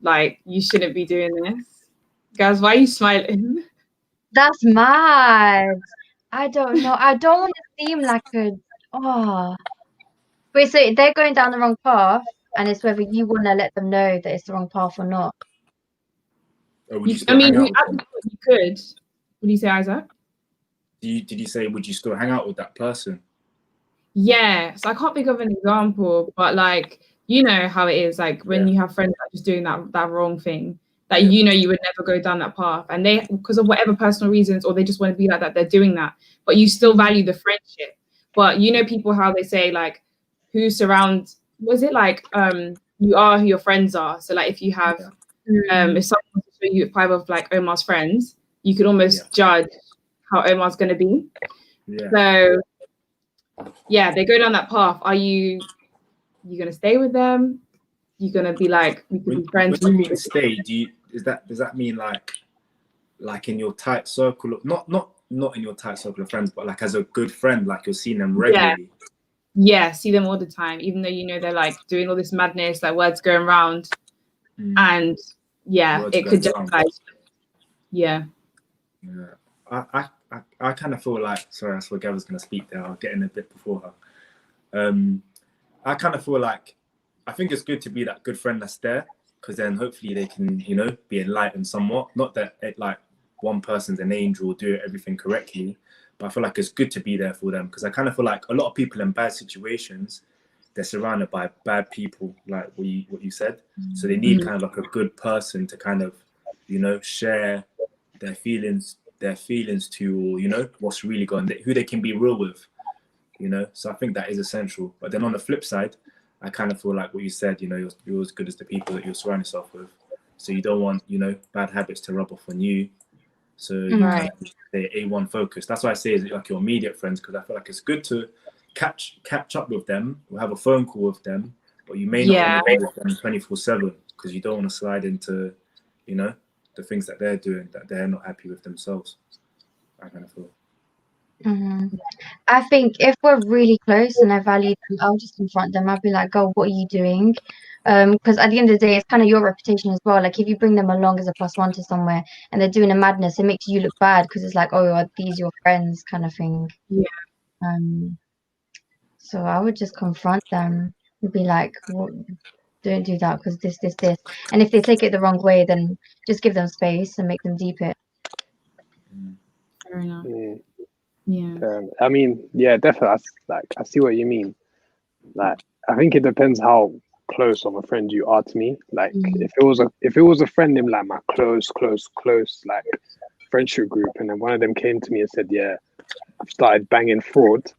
like, you shouldn't be doing this? Guys, why are you smiling? That's mad. I don't know. I don't want to seem like Wait, so they're going down the wrong path, and it's whether you want to let them know that it's the wrong path or not. Would you I still mean, hang out you with them? could. What do you say, Isaac? Did you say, would you still hang out with that person? Yeah. So I can't think of an example, but like, you know how it is, like when you have friends that are just doing that wrong thing, that you know you would never go down that path, and they, because of whatever personal reasons, or they just want to be like that, they're doing that, but you still value the friendship. But you know, people, how they say, like, who surrounds, was it like you are who your friends are. So like if you have if someone wants to show you 5 of like Omar's friends, you could almost judge how Omar's going to be. So yeah, they go down that path. Are you going to stay with them? You're going to be like, we could be friends? When you mean stay, does that mean like in your tight circle of, not in your tight circle of friends, but like as a good friend, like you're seeing them regularly? Yeah, see them all the time, even though you know they're like doing all this madness, like words going around, and Words it could just around. like I kind of feel like, sorry, I saw Gav was going to speak there. I'll get in a bit before her. I kind of feel like, I think it's good to be that good friend that's there, because then hopefully they can, you know, be enlightened somewhat. Not that like one person's an angel, do everything correctly, but I feel like it's good to be there for them, because I kind of feel like a lot of people in bad situations, they're surrounded by bad people, like what you said. So they need kind of like a good person to kind of, you know, share their feelings to, or, you know, what's really going on, who they can be real with, you know. So I think that is essential. But then on the flip side, I kind of feel like what you said, you know, you're as good as the people that you surround yourself with. So you don't want, you know, bad habits to rub off on you. So you kind of stay A1 focused. That's why I say is like your immediate friends, because I feel like it's good to catch up with them or have a phone call with them, but you may not want to be with them 24/7, because you don't want to slide into, you know, the things that they're doing that they're not happy with themselves. I kind of feel. I think if we're really close and I value them, I'll just confront them. I'll be like, "Girl, what are you doing?" Because at the end of the day, it's kind of your reputation as well. Like if you bring them along as a +1 to somewhere and they're doing a madness, it makes you look bad because it's like, "Oh, are these your friends?" kind of thing. Yeah. So I would just confront them and be like, don't do that because this. And if they take it the wrong way, then just give them space and make them deep it. Fair enough. Mm. Yeah. I mean, yeah, definitely. I see what you mean. Like, I think it depends how close of a friend you are to me. Like, if it was a friend in like my close like friendship group, and then one of them came to me and said, "Yeah, I've started banging fraud."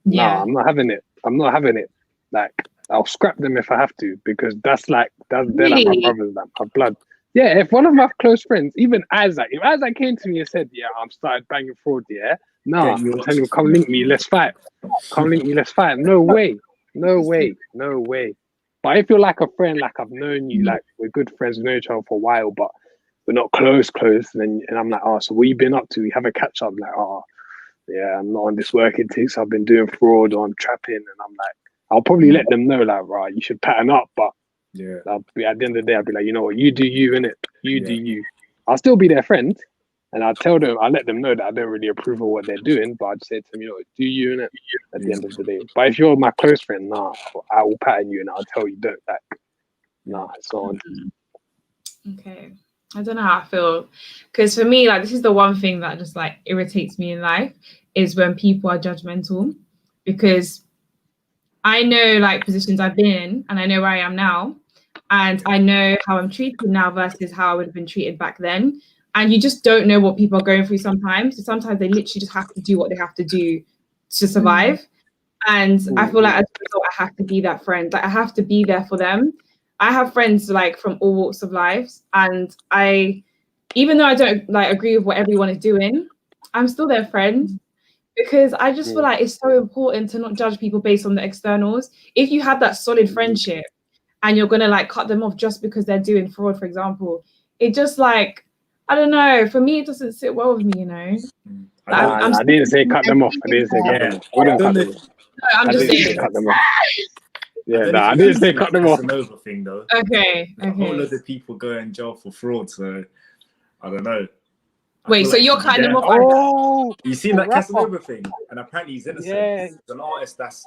Yeah. Nah, I'm not having it. I'm not having it. Like, I'll scrap them if I have to, because they're like my Really? brothers, like my blood. Yeah, if one of my close friends, even Isaac, if Isaac came to me and said, "Yeah, I'm started banging fraud," yeah, nah, I'm telling him, "Come link me, let's fight. Come link me, let's fight." No way, no way, no way. But if you're like a friend, like I've known you, like we're good friends, we know each other for a while, but we're not close, and I'm like, "Oh, so what you been up to?" We have a catch up, like, "Oh, yeah, I'm not on this working thing, so I've been doing fraud or I'm trapping," and I'm like, I'll probably let them know, like, right, you should pattern up, but Yeah. I'll be, at the end of the day, I'll be like, you know what, you do you, innit? You do you. I'll still be their friend, and I'll let them know that I don't really approve of what they're doing, but I'd say to them, you know what, do you, innit? At the end of the day. But if you're my close friend, nah, I will pattern you and I'll tell you, don't, like, nah, it's on. Okay. I don't know how I feel, because for me, like, this is the one thing that just like irritates me in life is when people are judgmental, because I know like positions I've been in and I know where I am now, and I know how I'm treated now versus how I would have been treated back then. And you just don't know what people are going through sometimes. So sometimes they literally just have to do what they have to do to survive. And I feel like as a result, I have to be that friend. Like I have to be there for them. I have friends like from all walks of life, and even though I don't like agree with what everyone is doing, I'm still their friend, because I just feel like it's so important to not judge people based on the externals. If you have that solid friendship and you're gonna like cut them off just because they're doing fraud, for example, it just like, I don't know. For me, it doesn't sit well with me, you know. Like, I didn't say cut them off. I didn't say cut them off. I wouldn't cut them off. No, I'm just saying. Cut them off. Yeah, I didn't say cut them off. Casanova thing though. Okay. A whole lot of people go in jail for fraud, so I don't know. Wait, so you're cutting them off? Oh, you seen that Casanova thing? And apparently he's innocent. Yeah. He's an artist that's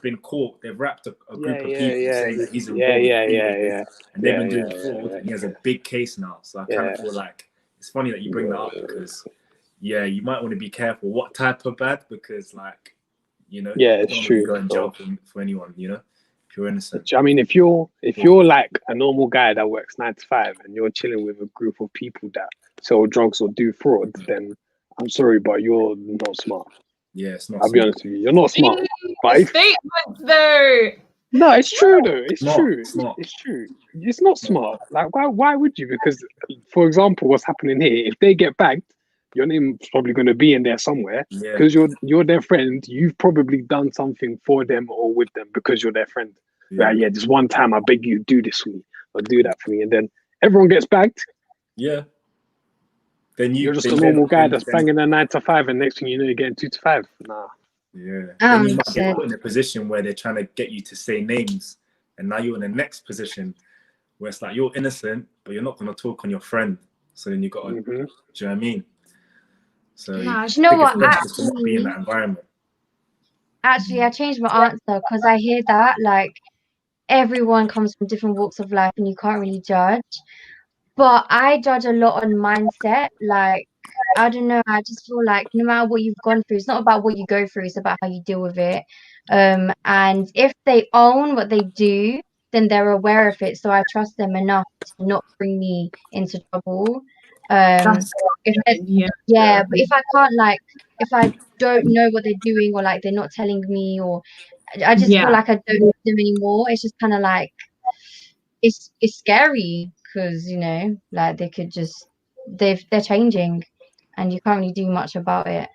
been caught. They've wrapped a group of people saying that he's involved. And they've been doing fraud, and he has a big case now. So I kind of feel like it's funny that you bring that up, because you might want to be careful what type of bad, because like, you know, it's true. Go in jail for anyone, you know, if you're innocent. I mean, if you're like a normal guy that works 9 to 5 and you're chilling with a group of people that sell drugs or do fraud, then I'm sorry, but you're not smart. Yeah, it's not. I'll be honest with you, you're not smart. But Statement though. No, it's true though. It's true. It's true. It's not smart. Like, why would you? Because, for example, what's happening here? If they get bagged, your name's probably going to be in there somewhere, because you're their friend. You've probably done something for them or with them because you're their friend. Yeah, this one time I beg you, do this for me or do that for me, and then everyone gets bagged. Yeah. Then you're just a normal guy that's banging a 9 to 5, and next thing you know, you're getting 2 to 5. Nah. Yeah. Then you might get put in a position where they're trying to get you to say names, and now you're in the next position where it's like you're innocent, but you're not going to talk on your friend. So then you got to, do you know what I mean? So you know what? Actually, not be in that environment. Actually, I changed my answer because I hear that like everyone comes from different walks of life, and you can't really judge. But I judge a lot on mindset. Like, I don't know. I just feel like no matter what you've gone through, it's not about what you go through. It's about how you deal with it. And if they own what they do, then they're aware of it. So I trust them enough to not bring me into trouble. But if I can't, like, if I don't know what they're doing, or like they're not telling me, or I just feel like I don't know them anymore. It's just kind of like it's scary, because you know, like they could just they're changing, and you can't really do much about it.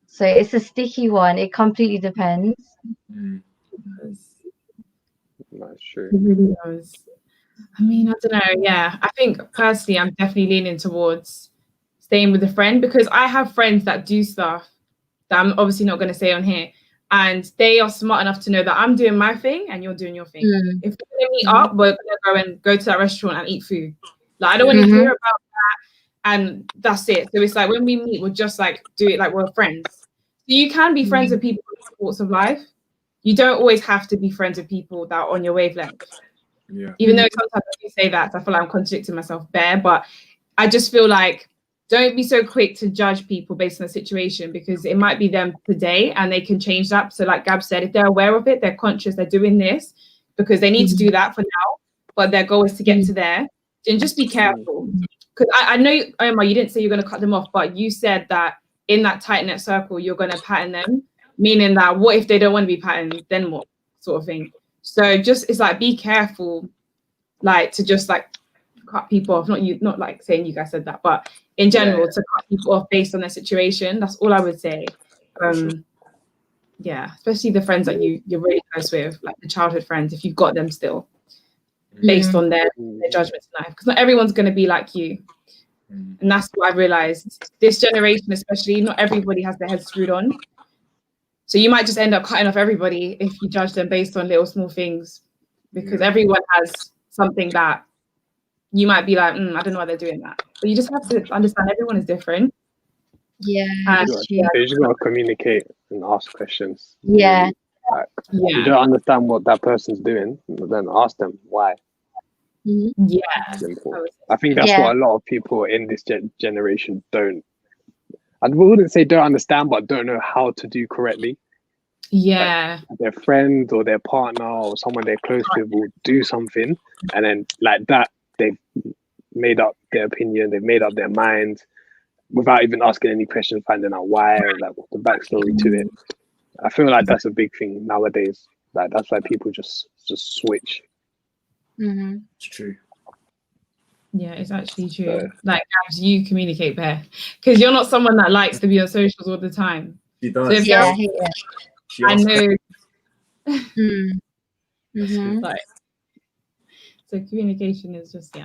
So it's a sticky one. It completely depends. That's true. It really does. I mean, I don't know. Yeah, I think personally, I'm definitely leaning towards staying with a friend, because I have friends that do stuff that I'm obviously not going to say on here. And they are smart enough to know that I'm doing my thing and you're doing your thing. If we're going to meet up, we're going to go to that restaurant and eat food. Like, I don't want to hear about that. And that's it. So it's like when we meet, we'll just like do it like we're friends. So you can be friends with people in sports of life. You don't always have to be friends with people that are on your wavelength. Yeah. Even though sometimes I do say that, I feel like I'm contradicting myself there. But I just feel like don't be so quick to judge people based on the situation, because it might be them today and they can change that. So like Gab said, if they're aware of it, they're conscious, they're doing this because they need to do that for now, but their goal is to get to there. And just be careful. Because I know, Omar, you didn't say you're going to cut them off, but you said that in that tight-knit circle, you're going to pattern them, meaning that what if they don't want to be patterned, then what sort of thing. So just, it's like, be careful, like to just like cut people off. Not like saying you guys said that, but in general, to cut people off based on their situation. That's all I would say. Yeah, especially the friends that you're really close with, like the childhood friends, if you've got them still, based on their judgments in life, because not everyone's going to be like you. And that's what I realized. This generation, especially, not everybody has their head screwed on. So you might just end up cutting off everybody if you judge them based on little small things, because everyone has something that you might be like, I don't know why they're doing that. But you just have to understand everyone is different. Yeah, you just gotta communicate and ask questions. Yeah. Like, you don't understand what that person's doing, then ask them why. Yeah. Simple. I think that's what a lot of people in this generation don't. I wouldn't say don't understand, but don't know how to do correctly. Yeah. Like their friend or their partner or someone they're close with will do something, and then like that, they've made up their opinion, they've made up their mind without even asking any questions, finding out why, or like what's the backstory to it. I feel like that's a big thing nowadays. Like that's why people just switch. It's true. Yeah, it's actually true. Like, Gabs, you communicate better because you're not someone that likes to be on socials all the time. She does. So if I know. Like, so communication is just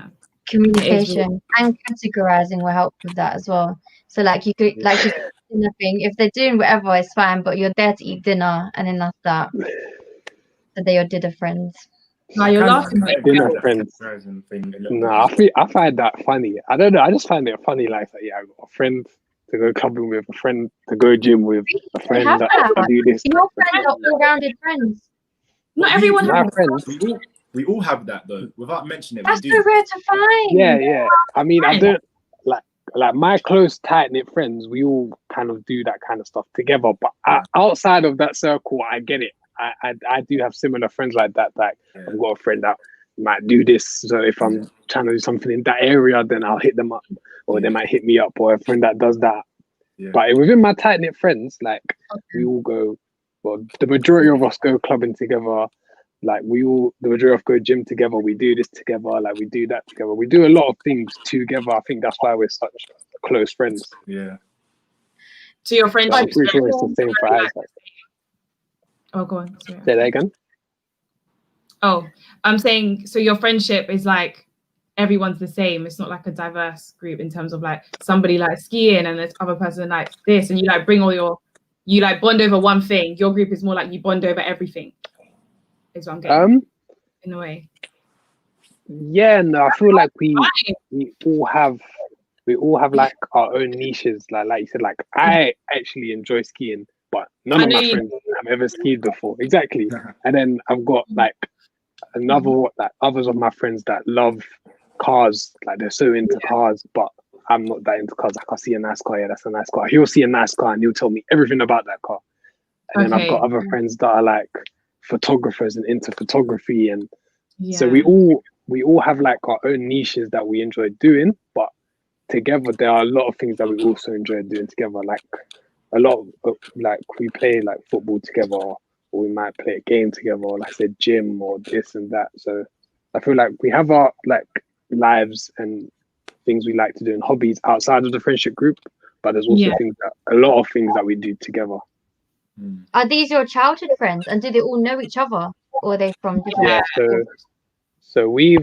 communication and categorizing will help with that as well. So like you could like dinner thing, if they're doing whatever, it's fine, but you're there to eat dinner, and then that's that. So they're your dinner friends. No, you're laughing at dinner friends. No, I find that funny. I don't know. I just find it funny. Like, I got a friend to go clubbing with, a friend to go gym with, a friend that do this. Your friends are all-rounded friends. Not everyone has friends. We all have that though. Without mentioning it, that's so rare to find. Yeah. I mean, I don't like my close, tight-knit friends. We all kind of do that kind of stuff together. But outside of that circle, I get it. I do have similar friends like that. Like I've got a friend that might do this. So if I'm trying to do something in that area, then I'll hit them up, or they might hit me up, or a friend that does that. Yeah. But within my tight-knit friends, like we all go. Well, the majority of us go clubbing together. Like the majority of us go gym together. We do this together. Like we do that together. We do a lot of things together. I think that's why we're such close friends. Yeah. So your friendship. I'm pretty sure it's the same for Isaac. Oh, go on. Sorry. Say that again. Oh, I'm saying, so your friendship is like everyone's the same. It's not like a diverse group in terms of like somebody likes skiing and this other person likes this, and you like bring all you like bond over one thing. Your group is more like you bond over everything. Is what I'm getting. In a way. Yeah, no, I feel like we all have like our own niches. Like you said, like I actually enjoy skiing, but none of my friends have ever skied before. Exactly. And then I've got like others of my friends that love cars. Like they're so into cars, but I'm not that into cars. Like I see a nice car, yeah, that's a nice car. He'll see a nice car and he'll tell me everything about that car. And then I've got other friends that are like photographers and into photography, and so we all have like our own niches that we enjoy doing, but together there are a lot of things that we also enjoy doing together. Like a lot of like we play like football together, or we might play a game together, or like I said, gym or this and that. So I feel like we have our like lives and things we like to do and hobbies outside of the friendship group, but there's also a lot of things that we do together. Are these your childhood friends, and do they all know each other, or are they from different? So we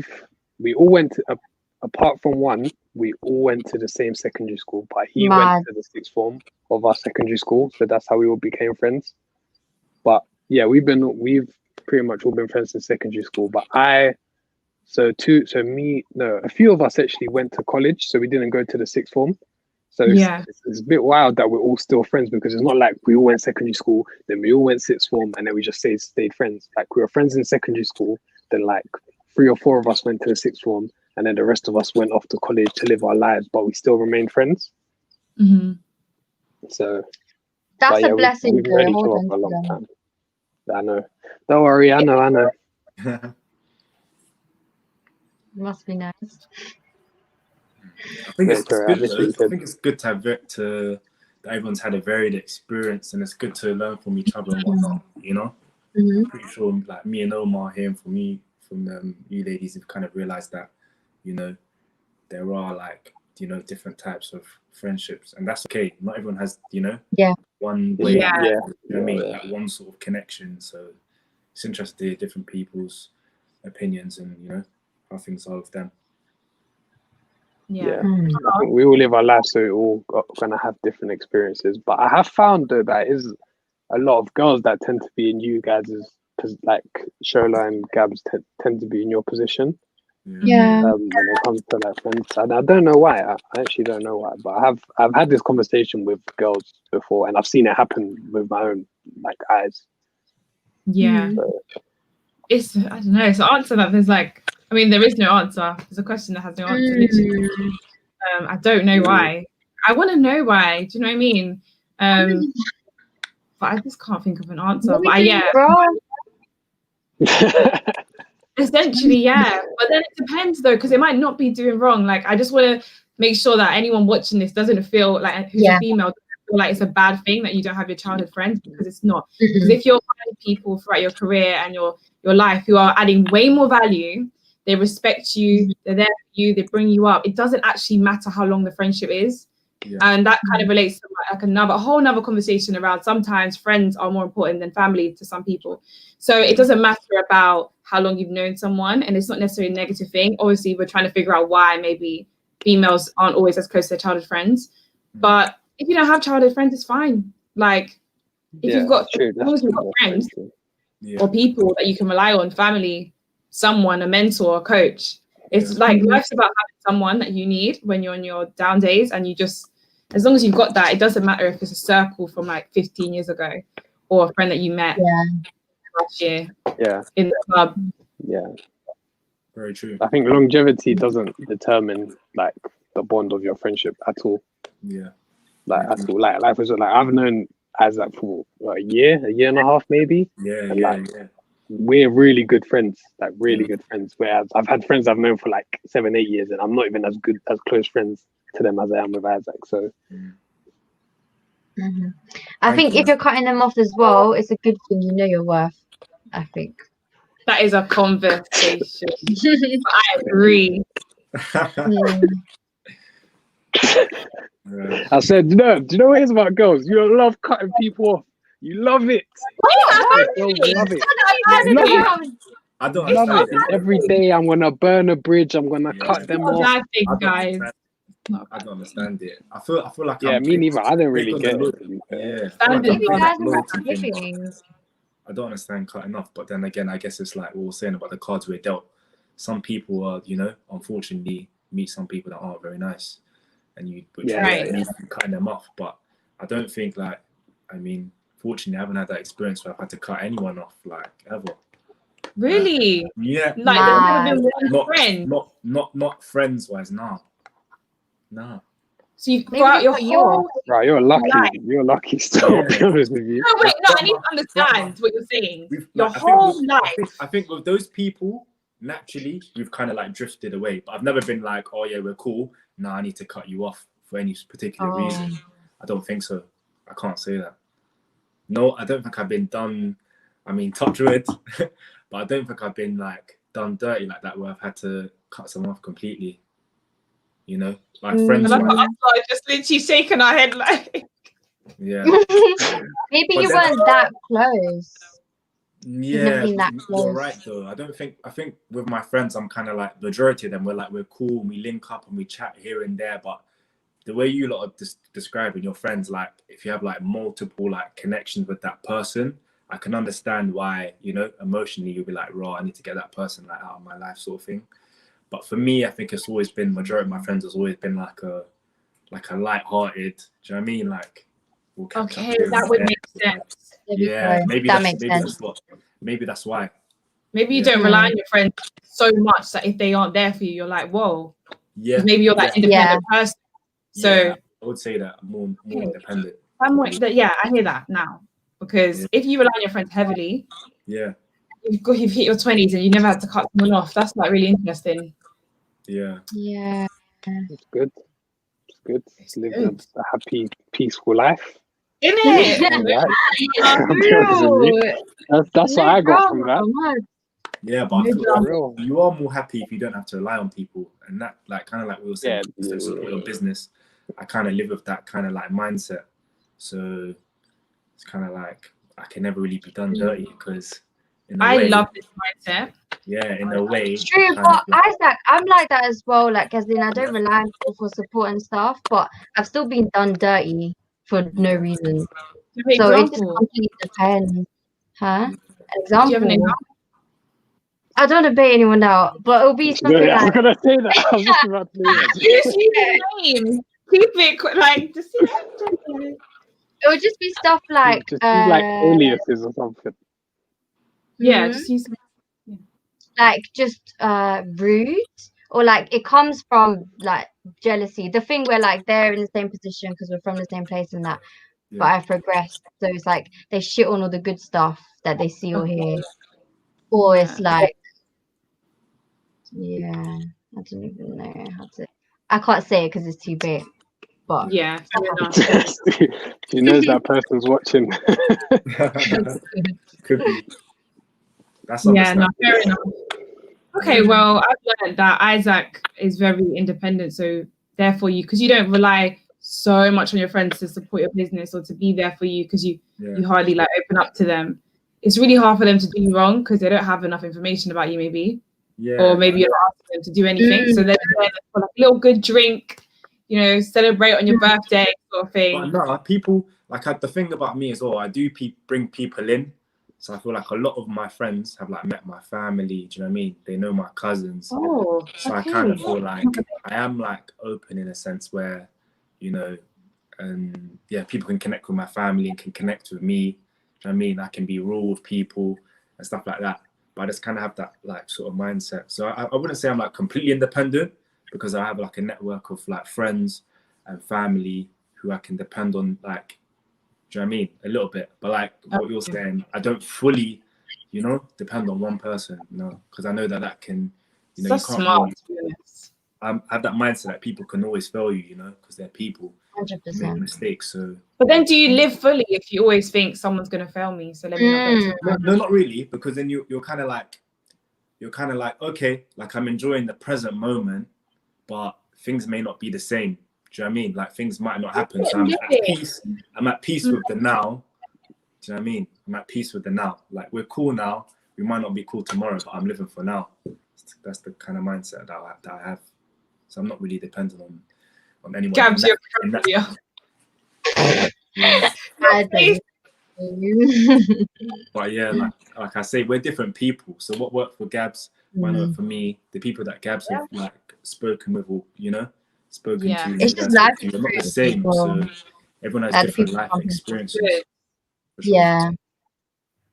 all went to, apart from one, we all went to the same secondary school, but he Mad. went to the sixth form of our secondary school, so that's how we all became friends. But yeah, we've pretty much all been friends since secondary school. But a few of us actually went to college, so we didn't go to the sixth form. So it's a bit wild that we're all still friends, because it's not like we all went secondary school, then we all went sixth form, and then we just stayed friends. Like, we were friends in secondary school, then like 3 or 4 of us went to the sixth form, and then the rest of us went off to college to live our lives, but we still remained friends. So that's a blessing. We've known each other for a long time. I know. Don't worry, I know. Must be nice. I think it's good to have that everyone's had a varied experience, and it's good to learn from each other and whatnot, you know. I'm pretty sure, like, me and Omar here, from you ladies, have kind of realized that, you know, there are, like, you know, different types of friendships, and that's okay. Not everyone has, you know, one way, you know what I mean, like one sort of connection. So it's interesting to hear different people's opinions and, you know, how things are with them. I think we all live our lives, so we're all gonna have different experiences. But I have found, though, that is a lot of girls that tend to be in you guys' like Shola and Gabs tend to be in your position. When it comes to like friends, and I don't know why. I actually don't know why, but I've had this conversation with girls before, and I've seen it happen with my own like eyes. It's, I don't know, it's an answer that there's like, I mean, there is no answer. There's a question that has no answer. Literally. I don't know why. I want to know why. Do you know what I mean? But I just can't think of an answer. Essentially, but then it depends, though, because it might not be doing wrong. Like, I just want to make sure that anyone watching this doesn't feel like, who's a female, doesn't feel like it's a bad thing that you don't have your childhood friends, because it's not. Because if you're finding people throughout your career and your life who are adding way more value, they respect you, they're there for you, they bring you up, it doesn't actually matter how long the friendship is. And that kind of relates to like a whole nother conversation around sometimes friends are more important than family to some people. So it doesn't matter about how long you've known someone, and it's not necessarily a negative thing. Obviously, we're trying to figure out why maybe females aren't always as close to their childhood friends. But if you don't have childhood friends, it's fine. Like, if you've got friends or people that you can rely on, family, someone, a mentor, a coach, it's like life's about having someone that you need when you're on your down days, and you just, as long as you've got that, it doesn't matter if it's a circle from like 15 years ago or a friend that you met last year in the club. Very true. I think longevity doesn't determine like the bond of your friendship at all. Like at all. Like for like I've known Isaac for a year and a half maybe. We're really good friends, like really good friends. Whereas I've had friends I've known for like 7-8 years, and I'm not even as close friends to them as I am with Isaac. So I think if you're cutting them off as well, it's a good thing, you know your worth. I think that is a conversation. I agree. I said, do you know what it is about girls? You love cutting people off. You love it. I don't love it. Every day I'm gonna burn a bridge. I'm gonna cut them off. I don't understand it. I feel like me neither. I don't really get it. I don't understand cutting off, but then again, I guess it's like we were saying about the cards we're dealt. Some people are, you know, unfortunately meet some people that aren't very nice, and you cutting them off. But I don't think like, I mean, fortunately, I haven't had that experience where I've had to cut anyone off, like, ever. Really? Yeah. Like, there's never been one friend? Not friends-wise, no. So you've got your whole... Right, you're lucky. You're lucky still, to be honest with you. No, wait, I need to understand what you're saying. Your whole life. I think with those people, naturally, we've kind of, like, drifted away. But I've never been like, oh, yeah, we're cool. No, I need to cut you off for any particular reason. I don't think so. I can't say that. No, I don't think I've been done, I mean, touch wood, but I don't think I've been like done dirty like that where I've had to cut someone off completely. You know, like friends. I just literally shaking our head like. Maybe you weren't that close. never Yeah, been that you're close. right though. I think with my friends, I'm kind of like majority of them. We're cool, and we link up and we chat here and there. But the way you lot are describing your friends, like if you have like multiple like connections with that person, I can understand why, you know, emotionally you'll be like, raw, I need to get that person like out of my life, sort of thing. But for me, I think it's always been majority of my friends has always been like a light-hearted. Do you know what I mean? Like we'll catch up Okay, here that and would there. make sense. There we Yeah, go. maybe That that's makes sense. maybe that's why. Maybe you Yeah. don't rely on your friends so much that if they aren't there for you, you're like, whoa. Yeah, Maybe you're that independent person. So yeah, I would say that I'm more independent. yeah, I hear that now. Because if you rely on your friends heavily, Yeah, you've hit your 20s and you never had to cut someone off. That's like really interesting. yeah. Yeah. It's good. It's good. It's Live good. a happy, peaceful life. Isn't Right? it? I'll be honest with you. That's what I got from that. Yeah, but I feel For real. you are more happy if you don't have to rely on people, and that like kind of like we were saying, Yeah. support your business. I kind of live with that kind of like mindset, so it's kind of like I can never really be done dirty because I love this mindset. Yeah, in a way. It's true, but Isaac, I'm like that as well. Like, as in, I don't rely on people for support and stuff, but I've still been done dirty for no reason. So it just completely depends. Huh? Do you have an Example. example? I don't want to bait anyone out, but it'll be something I was like. gonna say that. I was just about to say that. Keep it like just. It would just be stuff like. Just use like aliases or something. Yeah, just use. Like just rude, or like it comes from like jealousy. The thing where like they're in the same position because we're from the same place and that. Yeah. But I've progressed, so it's like they shit on all the good stuff that they see or hear, or it's like. Yeah, I don't even know how to. I can't say it because it's too big. But yeah, she knows that person's watching. Could be. That's no, fair enough. Okay, well, I've learned that Isaac is very independent, so therefore because you don't rely so much on your friends to support your business or to be there for you because you hardly like open up to them. It's really hard for them to do you wrong because they don't have enough information about you, maybe. Yeah. Or maybe you're not asking them to do anything. So they're there for like a little good drink, you know, celebrate on your birthday sort of thing. But no, people like the thing about me as well. I do bring people in, so I feel like a lot of my friends have like met my family. Do you know what I mean? They know my cousins. Oh, so I kind of feel like I am like open in a sense where, you know, and people can connect with my family and can connect with me. Do you know what I mean? I can be real with people and stuff like that. But I just kind of have that like sort of mindset. So I wouldn't say I'm like completely independent because I have like a network of like friends and family who I can depend on, like, do you know what I mean? A little bit. But like what you're saying, I don't fully, you know, depend on one person, you know, because I know that can, you know, that's you can't smart. really, I have that mindset that people can always fail you, you know, because they're people. 100%. Make mistakes. So. But then, do you live fully if you always think someone's gonna fail me? So let me not. No, not really, because then you're kind of like, okay, like I'm enjoying the present moment, but things may not be the same. Do you know what I mean? Like things might not happen. So I'm at peace. I'm at peace with the now. Do you know what I mean? I'm at peace with the now. Like we're cool now. We might not be cool tomorrow, but I'm living for now. That's the kind of mindset that I have. So I'm not really dependent on anyone. Gabs, But yeah, like I say, we're different people. So what worked for Gabs might not work for me. The people that Gabs have like spoken with, or you know, spoken to, it's just life. They're not the same. So everyone has different life experiences. Yeah,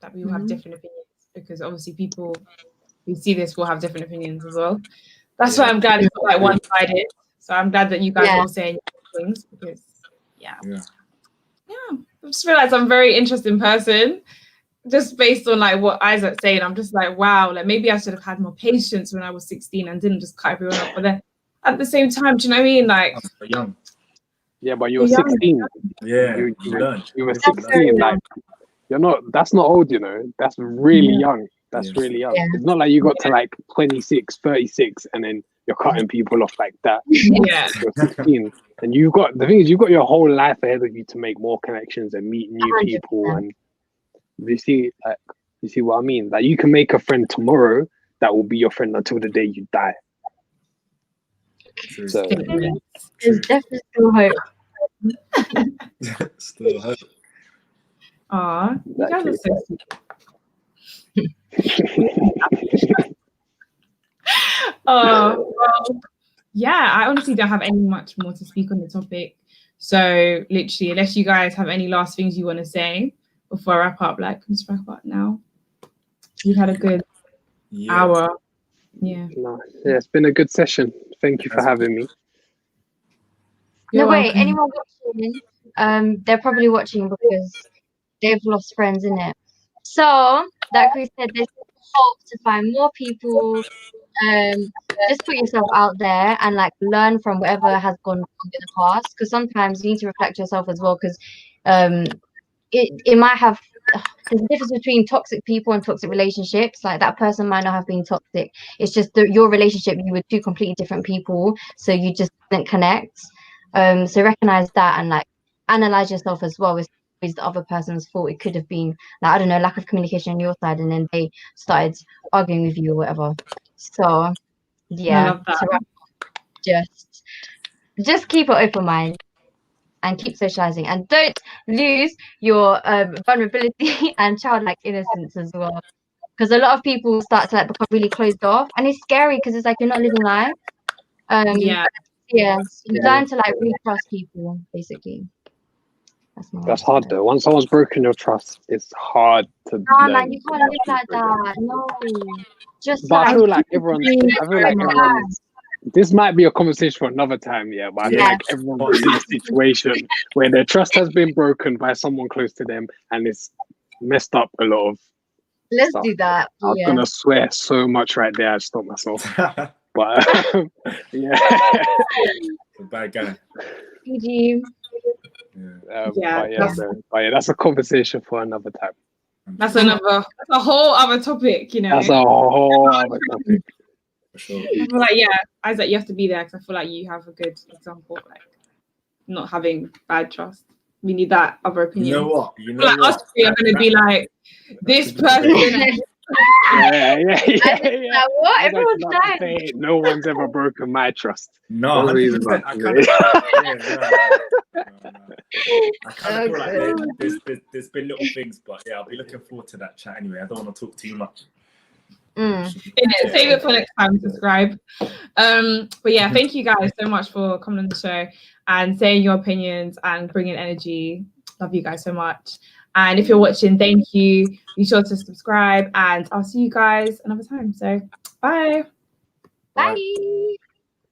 that we will have different opinions because obviously people who see this will have different opinions as well. That's why I'm glad it's not like one-sided. So I'm glad that you guys are all saying things because I just realized I'm a very interesting person just based on like what Isaac's saying. I'm just like, wow, like maybe I should have had more patience when I was 16 and didn't just cut everyone off. But then at the same time, do you know what I mean? Like young. Yeah, but you were 16. Yeah, you were 16. Like you're not. That's not old, you know. That's really young. That's really young. Yeah. It's not like you got to like 26, 36, and then you're cutting people off like that. Yeah. You're 16. And you've got, the thing is, you've got your whole life ahead of you to make more connections and meet new 100%. people. And you see, like, You see what I mean? Like you can make a friend tomorrow that will be your friend until the day you die. True. So There's definitely still hope. Still hope. Aw, you guys are so sweet. Oh, well, yeah, I honestly don't have any much more to speak on the topic. So literally, unless you guys have any last things you want to say before I wrap up, like let's wrap up now. We've had a good hour. Yeah. no, yeah, it's been a good session. Thank you for having me. No, You're wait, welcome. anyone watching? They're probably watching because they've lost friends in it. So, like we said, there's hope to find more people. Just put yourself out there and like learn from whatever has gone wrong in the past. Because sometimes you need to reflect yourself as well. Because it might have there's a difference between toxic people and toxic relationships. Like that person might not have been toxic. It's just your relationship. You were two completely different people, so you just didn't connect. So recognize that and like analyze yourself as well. Is the other person's fault? It could have been like I don't know, lack of communication on your side, and then they started arguing with you or whatever. So yeah, I love that. to wrap up, just keep an open mind and keep socializing, and don't lose your vulnerability and childlike innocence as well. Because a lot of people start to like become really closed off, and it's scary because it's like you're not living life. Yeah. Yes, you learn to like really trust people, basically. That's hard though. Once someone's broken your trust, it's hard to. Nah, man, you can't live like that. No, just But like I feel like everyone's. This might be a conversation for another time, yeah. But I feel like everyone's in a situation where their trust has been broken by someone close to them, and it's messed up a lot of. Let's stuff. do that. I was gonna swear so much right there, I stopped myself. But yeah, A bad guy. PG. but yeah, that's a conversation for another time. That's a whole other topic, you know. That's a whole other topic. For sure. I feel like, yeah, Isaac, you have to be there because I feel like you have a good example of like not having bad trust. We need that other opinion. You know what? Us three are going to be like, this person. Yeah. What? Everyone's dying. No one's ever broken my trust. No, 100%. I kind of feel like there's been little things, but yeah, I'll be looking forward to that chat anyway. I don't want to talk too much. Save it for next time. Subscribe. But yeah, thank you guys so much for coming on the show and saying your opinions and bringing energy. Love you guys so much. And if you're watching, thank you. Be sure to subscribe, and I'll see you guys another time. So bye. Bye.